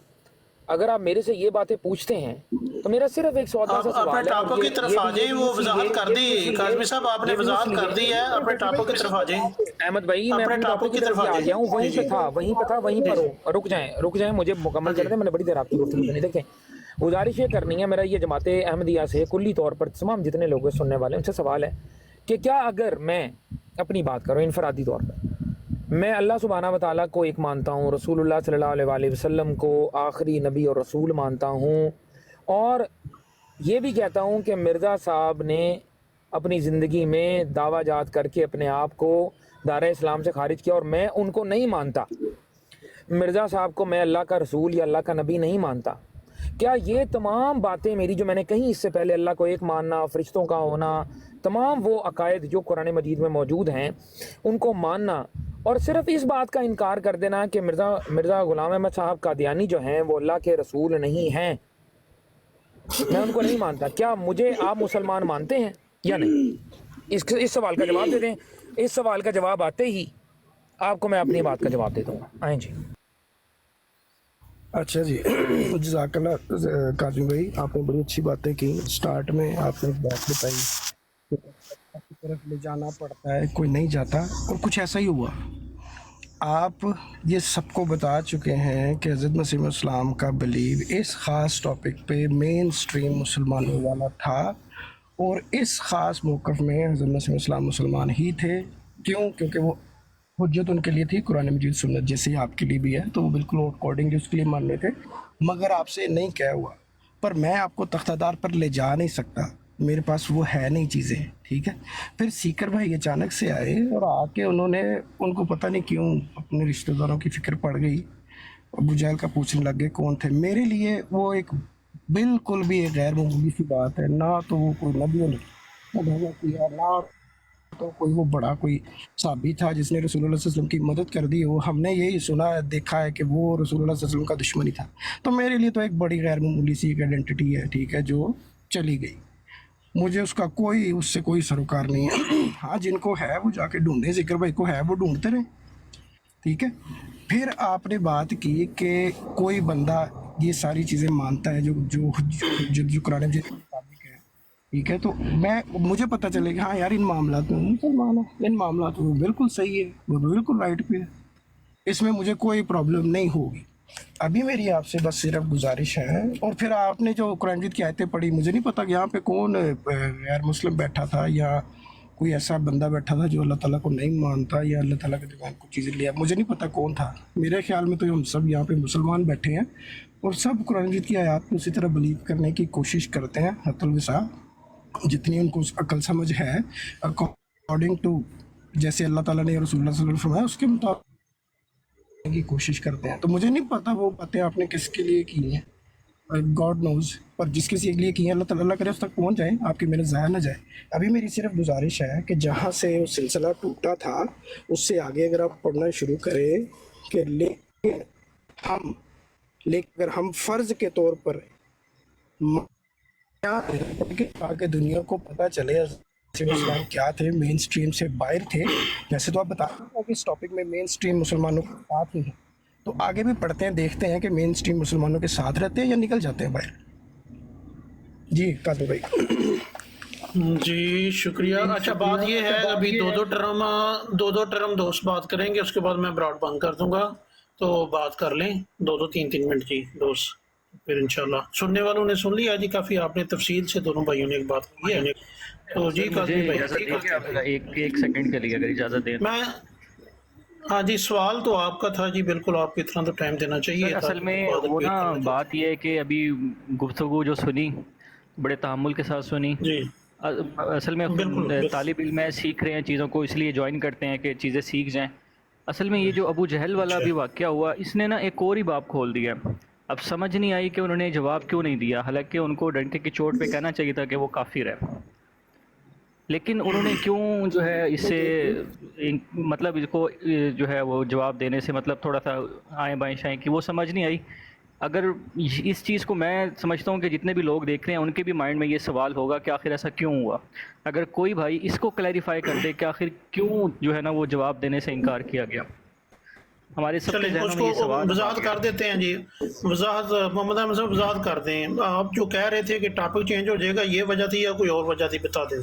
अगर आप मेरे से ये बातें पूछते हैं तो मेरा सिर्फ एक सवाल आप अपने टापों की तरफ आ जाए, वो वजाहत कर दी काजमी साहब, आपने वजाहत कर दी है, अपने टापों की तरफ आ जाए। अहमद भाई मैं अपने अपने टापों टॉपिक की तरफ आ गया हूँ, वहीं पे था वहीं पर हूँ। रुक जाएं मुझे मुकम्मल करने दें, मैंने बड़ी देर आपकी गुफ्तगू सुनी। देखें गुजारिश ये करनी है, मेरा ये जमात अहमदिया से कुल्ली तौर पर तमाम जितने लोग सुनने वाले उनसे सवाल है कि क्या अगर मैं अपनी बात करूँ इनफरादी तौर पर, मैं अल्लाह सुब्हानहू व तआला को एक मानता हूँ, रसूलुल्लाह सल्लल्लाहु अलैहि वसल्लम को आखिरी नबी और रसूल मानता हूँ, और ये भी कहता हूँ कि मिर्ज़ा साहब ने अपनी ज़िंदगी में दावा जात करके अपने आप को दायरा इस्लाम से खारिज किया और मैं उनको नहीं मानता, मिर्ज़ा साहब को मैं अल्लाह का रसूल या अल्लाह का नबी नहीं मानता, क्या ये तमाम बातें मेरी जो मैंने कही इससे पहले, अल्लाह को एक मानना, फ़रिश्तों का होना, तमाम वो अकायद जो कुरान मजीद में मौजूद हैं उनको मानना, और सिर्फ इस बात का इनकार कर देना कि मिर्ज़ा ग़ुलाम अहमद साहब कादियानी जो हैं वो अल्लाह के रसूल नहीं हैं, मैं उनको नहीं मानता, क्या मुझे आप मुसलमान मानते हैं या नहीं? इस सवाल का जवाब दे दें। इस सवाल का जवाब आते ही आपको मैं अपनी बात का जवाब दे दूँगा। आएँ जी। अच्छा जी, जज़ाकल्लाह काजिम भाई, आपने बड़ी अच्छी बातें की। स्टार्ट में आपने एक बात बताई कि की तरफ ले जाना पड़ता है, कोई नहीं जाता, और कुछ ऐसा ही हुआ। آپ یہ سب کو بتا چکے ہیں کہ حضرت مسیح السلام کا بلیو اس خاص ٹاپک پہ مین سٹریم مسلمانوں والا تھا، اور اس خاص موقف میں حضرت مسیح السلام مسلمان ہی تھے. کیوں؟ کیونکہ وہ حجت ان کے لیے تھی قرآن مجید سنت، جیسے آپ کے لیے بھی ہے، تو وہ بالکل اکارڈنگ اس کے لیے ماننے تھے. مگر آپ سے نہیں کہا ہوا، پر میں آپ کو تختہ دار پر لے جا نہیں سکتا، میرے پاس وہ ہے نہیں چیزیں، ٹھیک ہے. پھر سیکر بھائی اچانک سے آئے اور آ کے ان کو پتہ نہیں کیوں اپنے رشتہ داروں کی فکر پڑ گئی، ابو جہل کا پوچھنے لگ گئے کون تھے. میرے لیے وہ ایک بالکل بھی ایک غیر معمولی سی بات ہے. نہ تو وہ کوئی نبیوں نے بھیجا کیا، نہ تو کوئی وہ بڑا کوئی صحابی تھا جس نے رسول اللہ صلی اللہ علیہ وسلم کی مدد کر دی. وہ ہم نے یہی سنا ہے، دیکھا ہے کہ وہ رسول اللہ صلی اللہ علیہ وسلم کا دشمن ہی تھا. تو میرے لیے تو ایک بڑی غیر معمولی سی ایک آئیڈینٹی ہے، ٹھیک ہے، جو چلی گئی. مجھے اس سے کوئی سروکار نہیں ہے. ہاں جن کو ہے وہ جا کے ڈھونڈیں، ذکر بھائی کو ہے وہ ڈھونڈتے رہیں، ٹھیک ہے. پھر آپ نے بات کی کہ کوئی بندہ یہ ساری چیزیں مانتا ہے جو قرآن مجید کے مطابق ہے، ٹھیک ہے. تو مجھے پتہ چلے کہ ہاں یار ان معاملات میں مسلمان ہے، ان معاملات میں بالکل صحیح ہے، وہ بالکل رائٹ پہ ہے، اس میں مجھے کوئی پرابلم نہیں ہوگی. ابھی میری آپ سے بس صرف گزارش ہے. اور پھر آپ نے جو قرآن مجید کی آیتیں پڑھی، مجھے نہیں پتا کہ یہاں پہ کون غیر مسلم بیٹھا تھا یا کوئی ایسا بندہ بیٹھا تھا جو اللہ تعالیٰ کو نہیں مانتا یا اللہ تعالیٰ کے درمیان کچھ چیزیں لیا، مجھے نہیں پتا کون تھا. میرے خیال میں تو ہم سب یہاں پہ مسلمان بیٹھے ہیں اور سب قرآن مجید کی آیات کو اسی طرح بلیو کرنے کی کوشش کرتے ہیں، حت الوسع جتنی ان کو عقل سمجھ ہے، اکارڈنگ ٹو جیسے اللہ تعالیٰ نے رسول اللہ صلی اللہ علیہ وسلم فرمایا اس کے مطابق کی کوشش کرتے ہیں. تو مجھے نہیں پتا وہ باتیں آپ نے کس کے لیے کی ہیں، گاڈ نوز، پر جس کسی کے لیے کی ہیں اللہ تعالیٰ کرے اس تک پہنچ جائیں، آپ کی محنت ضائع نہ جائے. ابھی میری صرف گزارش ہے کہ جہاں سے وہ سلسلہ ٹوٹا تھا اس سے آگے اگر آپ پڑھنا شروع کریں کہ اگر ہم فرض کے طور پر تاکہ دنیا کو پتہ چلے اسلام کیا تھے، مین سٹریم سے باہر تھے. ویسے تو آپ بتا رہے ہیں کہ اس ٹاپک میں مین سٹریم مسلمانوں کے ساتھ ہی ہیں، تو آگے بھی پڑھتے ہیں، دیکھتے ہیں کہ مین سٹریم مسلمانوں کے ساتھ رہتے ہیں یا نکل جاتے ہیں باہر. جی قادر بھائی. جی شکریہ. اچھا بات یہ ہے ابھی دو ٹرم دوست بات کریں گے، اس کے بعد میں براڈ بند کر دوں گا، تو بات کر لیں 2-3 منٹ جی دوست، پھر انشاءاللہ سننے والوں نے سن لیا جی. کافی آپ نے تفصیل سے دونوں بھائیوں نے ایک بات کی ہے. تو جی ایک سیکنڈ کے لیے اگر اجازت دیں. میں ہاں جی سوال تو آپ کا تھا جی، بالکل آپ کو اتنا تو ٹائم دینا چاہیے. اصل میں وہ نا بات یہ ہے کہ ابھی گفتگو جو سنی بڑے تحمل کے ساتھ سنی جی. اصل میں طالب علم سیکھ رہے ہیں چیزوں کو، اس لیے جوائن کرتے ہیں کہ چیزیں سیکھ جائیں. اصل میں یہ جو ابو جہل والا بھی واقعہ ہوا، اس نے نا ایک اور ہی باب کھول دیا. اب سمجھ نہیں آئی کہ انہوں نے جواب کیوں نہیں دیا، حالانکہ ان کو ڈنڈے کی چوٹ پہ کہنا چاہیے تھا کہ وہ کافر ہے، لیکن انہوں نے کیوں جو ہے اس سے مطلب اس کو جو ہے وہ جواب دینے سے مطلب تھوڑا سا آئیں بائیں شائیں کی، وہ سمجھ نہیں آئی. اگر اس چیز کو میں سمجھتا ہوں کہ جتنے بھی لوگ دیکھ رہے ہیں ان کے بھی مائنڈ میں یہ سوال ہوگا کہ آخر ایسا کیوں ہوا. اگر کوئی بھائی اس کو کلیریفائی کر دے کہ آخر کیوں جو ہے نا وہ جواب دینے سے انکار کیا گیا. ہمارے سب کے ذہنوں میں یہ سوال وضاحت کر دیتے ہیں جی. وضاحت محمد احمد صاحب وضاحت کر دیں. آپ جو کہہ رہے تھے کہ ٹاپک چینج ہو جائے گا، یہ وجہ تھی یا کوئی اور وجہ تھی؟ بتا دیں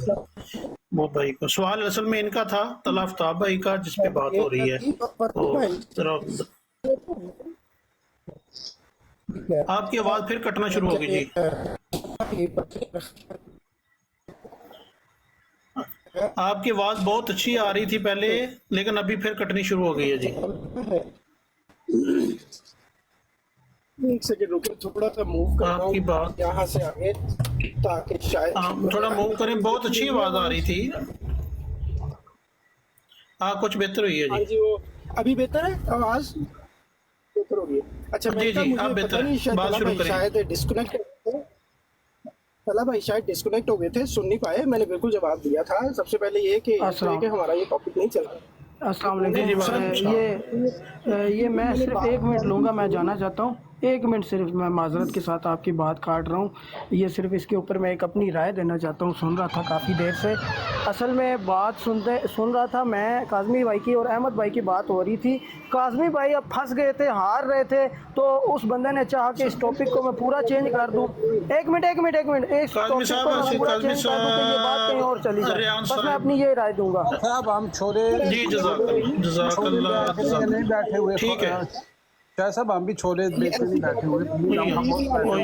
وہ بھائی کو. سوال اصل میں ان کا تھا طلع آفتاب بھائی کا جس پہ بات ہو رہی ہے. آپ کی آواز پھر کٹنا شروع ہوگی جی. آپ کی آواز بہت اچھی آ رہی تھی پہلے، لیکن ابھی پھر کٹنی شروع ہو گئی ہے جی. ایک سیکنڈ رکیں، تھوڑا سا موو کر رہا ہوں یہاں سے آگے تاکہ شاید تھوڑا موو کریں. بہت اچھی آواز آ رہی تھی. ہاں کچھ بہتر ہوئی ہے ہاں جی. وہ ابھی بہتر ہے آواز؟ بہتر ہو گئی. اچھا جی جی اب بہتر ہے، بات شروع کریں. شاید ڈسکنیکٹ طلع بھائی شاید ڈسکنیکٹ ہو گئے تھے، سن نہیں پائے. میں نے بالکل جواب دیا تھا. سب سے پہلے یہ کہ ہمارا یہ ٹاپک نہیں چل رہا. السلام علیکم. یہ میں صرف 1 منٹ لوں گا. میں جانا چاہتا ہوں एक मिनट सिर्फ, मैं माजरत के साथ आपकी बात काट रहा हूँ, ये सिर्फ इसके ऊपर मैं एक अपनी राय देना चाहता हूँ। सुन रहा था काफ़ी देर से, असल में बात सुन रहा था मैं, काज़मी भाई की और अहमद भाई की बात हो रही थी। काज़मी भाई अब फंस गए थे, हार रहे थे, तो उस बंदे ने चाहा कि इस टॉपिक को मैं पूरा चेंज कर दूँ। एक मिनट एक काज़मी साहब, काज़मी बात कहीं और चली जाए, रियान बस मैं साहब। अपनी ये राय दूंगा। साहब हम छोरे जी जज़ाकल्लाह नहीं बैठे हुए, ठीक है। क्या साहब हम भी छोले बेचने नहीं बैठे हुए, ओ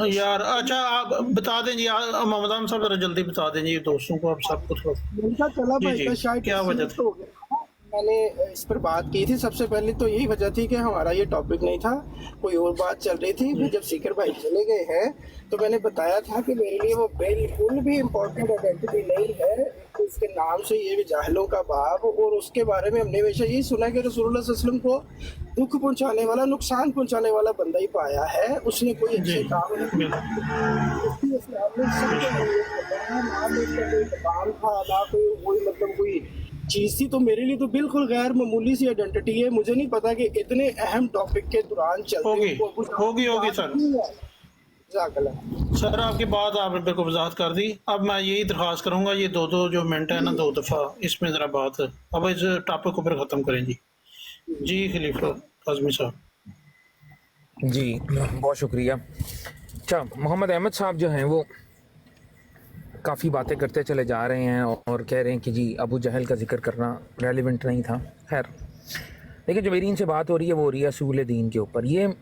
यार अच्छा आप बता दें जी, मोहम्मद आम साहब जरा जल्दी बता दें जी दोस्तों को, आप सबको थोड़ा। चला जी, भाई जी, का शायद क्या वजह थी? हो गया। मैंने इस पर बात की थी, सबसे पहले तो यही वजह थी कि हमारा ये टॉपिक नहीं था, कोई और बात चल रही थी। फिर जब सीकर भाई चले गए हैं तो मैंने बताया था कि मेरे लिए वो बिल्कुल भी इम्पोर्टेंट आइडेंटिटी नहीं है, उसके नाम से ये भी जाहलों का बाप, और उसके बारे में हमने हमेशा यही सुना कि रसूलुल्लाह सल्लल्लाहु अलैहि वसल्लम को दुख पहुंचाने वाला, नुकसान पहुंचाने वाला बंदा ही पाया है, उसने कोई अच्छे काम नहीं कोई चीज थी। तो मेरे लिए तो बिल्कुल गैर मामूली सी आइडेंटिटी है। मुझे नहीं पता कि इतने अहम टॉपिक के दौरान होगी सर आपकी बात आपने बिल्कुल वजाहत कर दी। अब मैं यही दरख्वास्त करूंगा, ये दो जो मिनट है ना, 2 दफ़ा इसमें ज़रा बात अब इस टॉपिक को फिर ख़त्म करें जी। जी खलीफा काज़मी साहब। जी बहुत शुक्रिया। अच्छा, मोहम्मद अहमद साहब जो हैं वो काफ़ी बातें करते चले जा रहे हैं और कह रहे हैं कि जी अबू जहल का जिक्र करना रेलिवेंट नहीं था। खैर, लेकिन जो मेरी इनसे बात हो रही है वो हो रही है असूल दीन के ऊपर। ये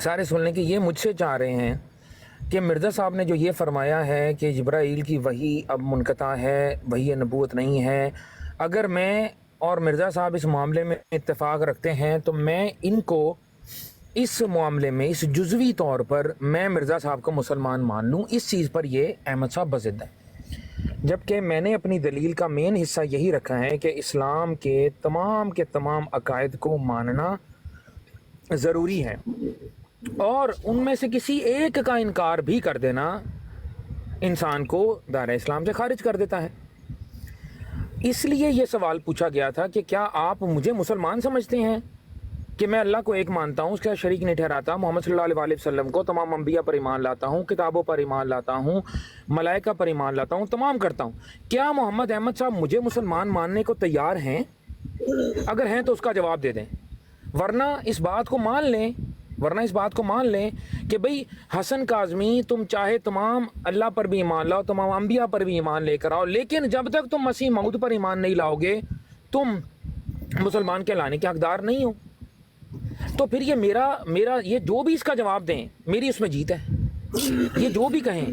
सारे सुन लें कि ये मुझसे चाह रहे हैं कि मिर्ज़ा साहब ने जो ये फ़रमाया है कि जिब्राईल की वही अब मुनक़ता है, वही नबूवत नहीं है, अगर मैं और मिर्ज़ा साहब इस मामले में इत्तेफाक रखते हैं तो मैं इनको इस मामले में इस जुज़वी तौर पर मैं मिर्ज़ा साहब को मुसलमान मान लूँ, इस चीज़ पर ये अहमद साहब बज़िद है। जबकि मैंने अपनी दलील का मेन हिस्सा यही रखा है कि इस्लाम के तमाम अकायद को मानना ज़रूरी है और उनमें से किसी एक का इनकार भी कर देना इंसान को दायरा इस्लाम से खारिज कर देता है। इसलिए ये सवाल पूछा गया था कि क्या आप मुझे मुसलमान समझते हैं कि मैं अल्लाह को एक मानता हूँ, उसका शरीक नहीं ठहराता, मोहम्मद सल्लल्लाहु अलैहि वसल्लम को, तमाम अंबिया पर ईमान लाता हूँ, किताबों पर ईमान लाता हूँ, मलाइका पर ईमान लाता हूँ, तमाम करता हूँ। क्या मोहम्मद अहमद साहब मुझे मुसलमान मानने को तैयार हैं? अगर हैं तो उसका जवाब दे दें, वरना इस बात को मान लें कि भाई हसन काज़मी तुम चाहे तमाम अल्लाह पर भी ईमान लाओ, तमाम अंबिया पर भी ईमान लेकर आओ, लेकिन जब तक तुम मसीह मौद पर ईमान नहीं लाओगे तुम मुसलमान कहलाने के हकदार नहीं हो। तो फिर ये मेरा ये जो भी इसका जवाब दें मेरी उसमें जीत है। ये जो भी कहें,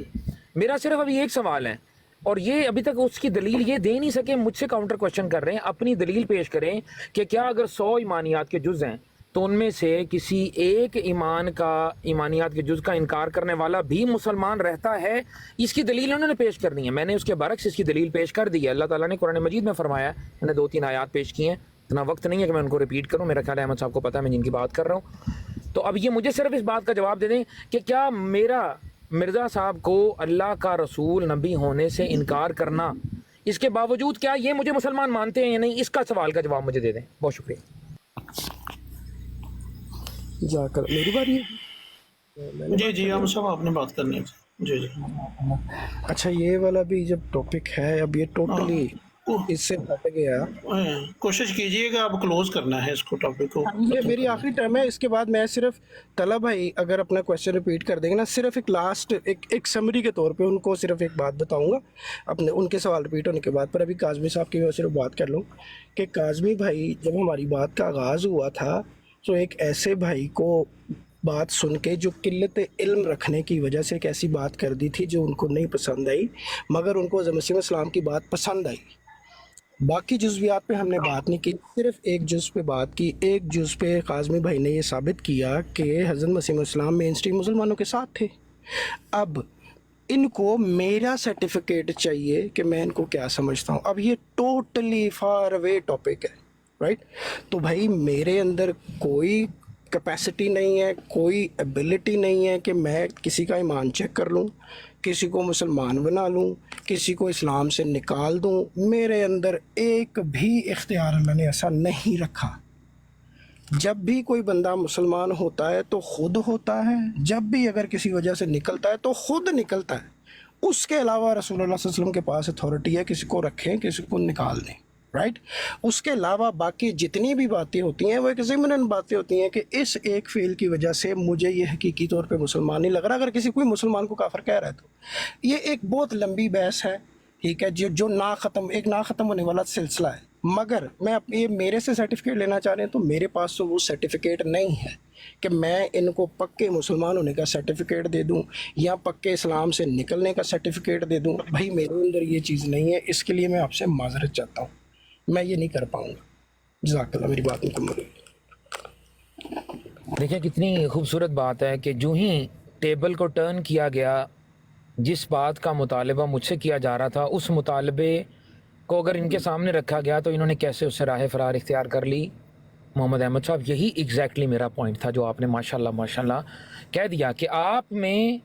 मेरा सिर्फ अभी एक सवाल है और ये अभी तक उसकी दलील ये दे नहीं सके, मुझसे काउंटर क्वेश्चन कर रहे हैं। अपनी दलील पेश करें कि क्या अगर 100 ईमानियात के जुज़ हैं तो उनमें से किसी एक ईमानियात के जुज़ का इनकार करने वाला भी मुसलमान रहता है, इसकी दलील उन्होंने पेश करनी है। मैंने उसके बरक्स इसकी दलील पेश कर दी है। अल्लाह ताला ने कुरान मजीद में फरमाया, मैंने 2-3 आयात पेश की हैं, इतना वक्त नहीं है कि मैं उनको रिपीट करूं, मेरा ख्याल है अहमद साहब को पता है मैं जिनकी बात कर रहा हूं। तो अब ये मुझे सिर्फ इस बात का जवाब दे दें कि क्या मेरा मिर्ज़ा साहब को अल्लाह का रसूल नबी होने से इनकार करना, इसके बावजूद क्या ये मुझे मुसलमान मानते हैं या नहीं, इसका सवाल का जवाब मुझे दे दें। बहुत शुक्रिया। जाकर मेरी बारी है। जी हम सब आपने बात करनी है। जी अच्छा, ये वाला भी जब टॉपिक है, अब ये टोटली इससे हट गया। कोशिश कीजिएगा आप क्लोज करना है इसको, टॉपिक को। ये मेरी आखिरी टाइम है, इसके बाद मैं सिर्फ तला भाई अगर अपना क्वेश्चन रिपीट कर देंगे ना, सिर्फ एक लास्ट एक समरी के तौर पे उनको सिर्फ एक बात बताऊंगा अपने उनके सवाल रिपीट होने के बाद। पर अभी काज़मी साहब की मैं सिर्फ बात कर लूँ कि काज़मी भाई जब हमारी बात का आगाज़ हुआ था तो एक ऐसे भाई को बात सुन के जो किल्लत इल्म रखने की वजह से एक ऐसी बात कर दी थी जो उनको नहीं पसंद आई, मगर उनको मसीह इस्लाम की बात पसंद आई। बाकी जुज़वियात पे हमने बात नहीं की, सिर्फ एक जुज़ पे बात की। एक जुज़ पे काज़मी भाई ने ये साबित किया कि हज़रत मसीह इस्लाम मेन स्ट्रीम मुसलमानों के साथ थे। अब इनको मेरा सर्टिफिकेट चाहिए कि मैं इनको क्या समझता हूँ। अब ये टोटली फार अवे टॉपिक है, राइट? तो भाई मेरे अंदर कोई कैपेसिटी नहीं है, कोई एबिलिटी नहीं है कि मैं किसी का ईमान चेक कर लूँ, किसी को मुसलमान बना लूँ, किसी को इस्लाम से निकाल दूँ। मेरे अंदर एक भी इख्तियार अल्लाह ने ऐसा नहीं रखा। जब भी कोई बंदा मुसलमान होता है तो खुद होता है, जब भी अगर किसी वजह से निकलता है तो खुद निकलता है। उसके अलावा रसूलुल्लाह सल्लल्लाहु अलैहि वसल्लम के पास अथॉरिटी है, किसी को रखें किसी को निकाल दें, राइट। उसके अलावा बाकी जितनी भी बातें होती हैं वो एक ज़िमनन बातें होती हैं कि इस एक फ़ेल की वजह से मुझे ये हकीकी तौर पे मुसलमान नहीं लग रहा। अगर किसी कोई मुसलमान को काफिर कह रहा है तो ये एक बहुत लंबी बहस है, ठीक है, जो ना ख़त्म होने वाला सिलसिला है। मगर मैं ये मेरे से सर्टिफिकेट लेना चाह रहे हैं तो मेरे पास तो वो सर्टिफिकेट नहीं है कि मैं इनको पक्के मुसलमान होने का सर्टिफिकेट दे दूं या पक्के इस्लाम से निकलने का सर्टिफिकेट दे दूं। भाई मेरे अंदर ये चीज़ नहीं है, इसके लिए मैं आपसे माजरत चाहता हूँ, मैं ये नहीं कर पाऊँगा। जज़ाकल्लाह, मेरी बात मुकम्मल हुई। देखिए कितनी खूबसूरत बात है कि जो ही टेबल को टर्न किया गया, जिस बात का मुतालबा मुझसे किया जा रहा था उस मुतालबे को अगर इनके सामने रखा गया तो इन्होंने कैसे उससे राह फरार इख्तियार कर ली। मोहम्मद अहमद साहब, यही एग्जैक्टली मेरा पॉइंट था जो आपने माशाल्लाह कह दिया कि आप में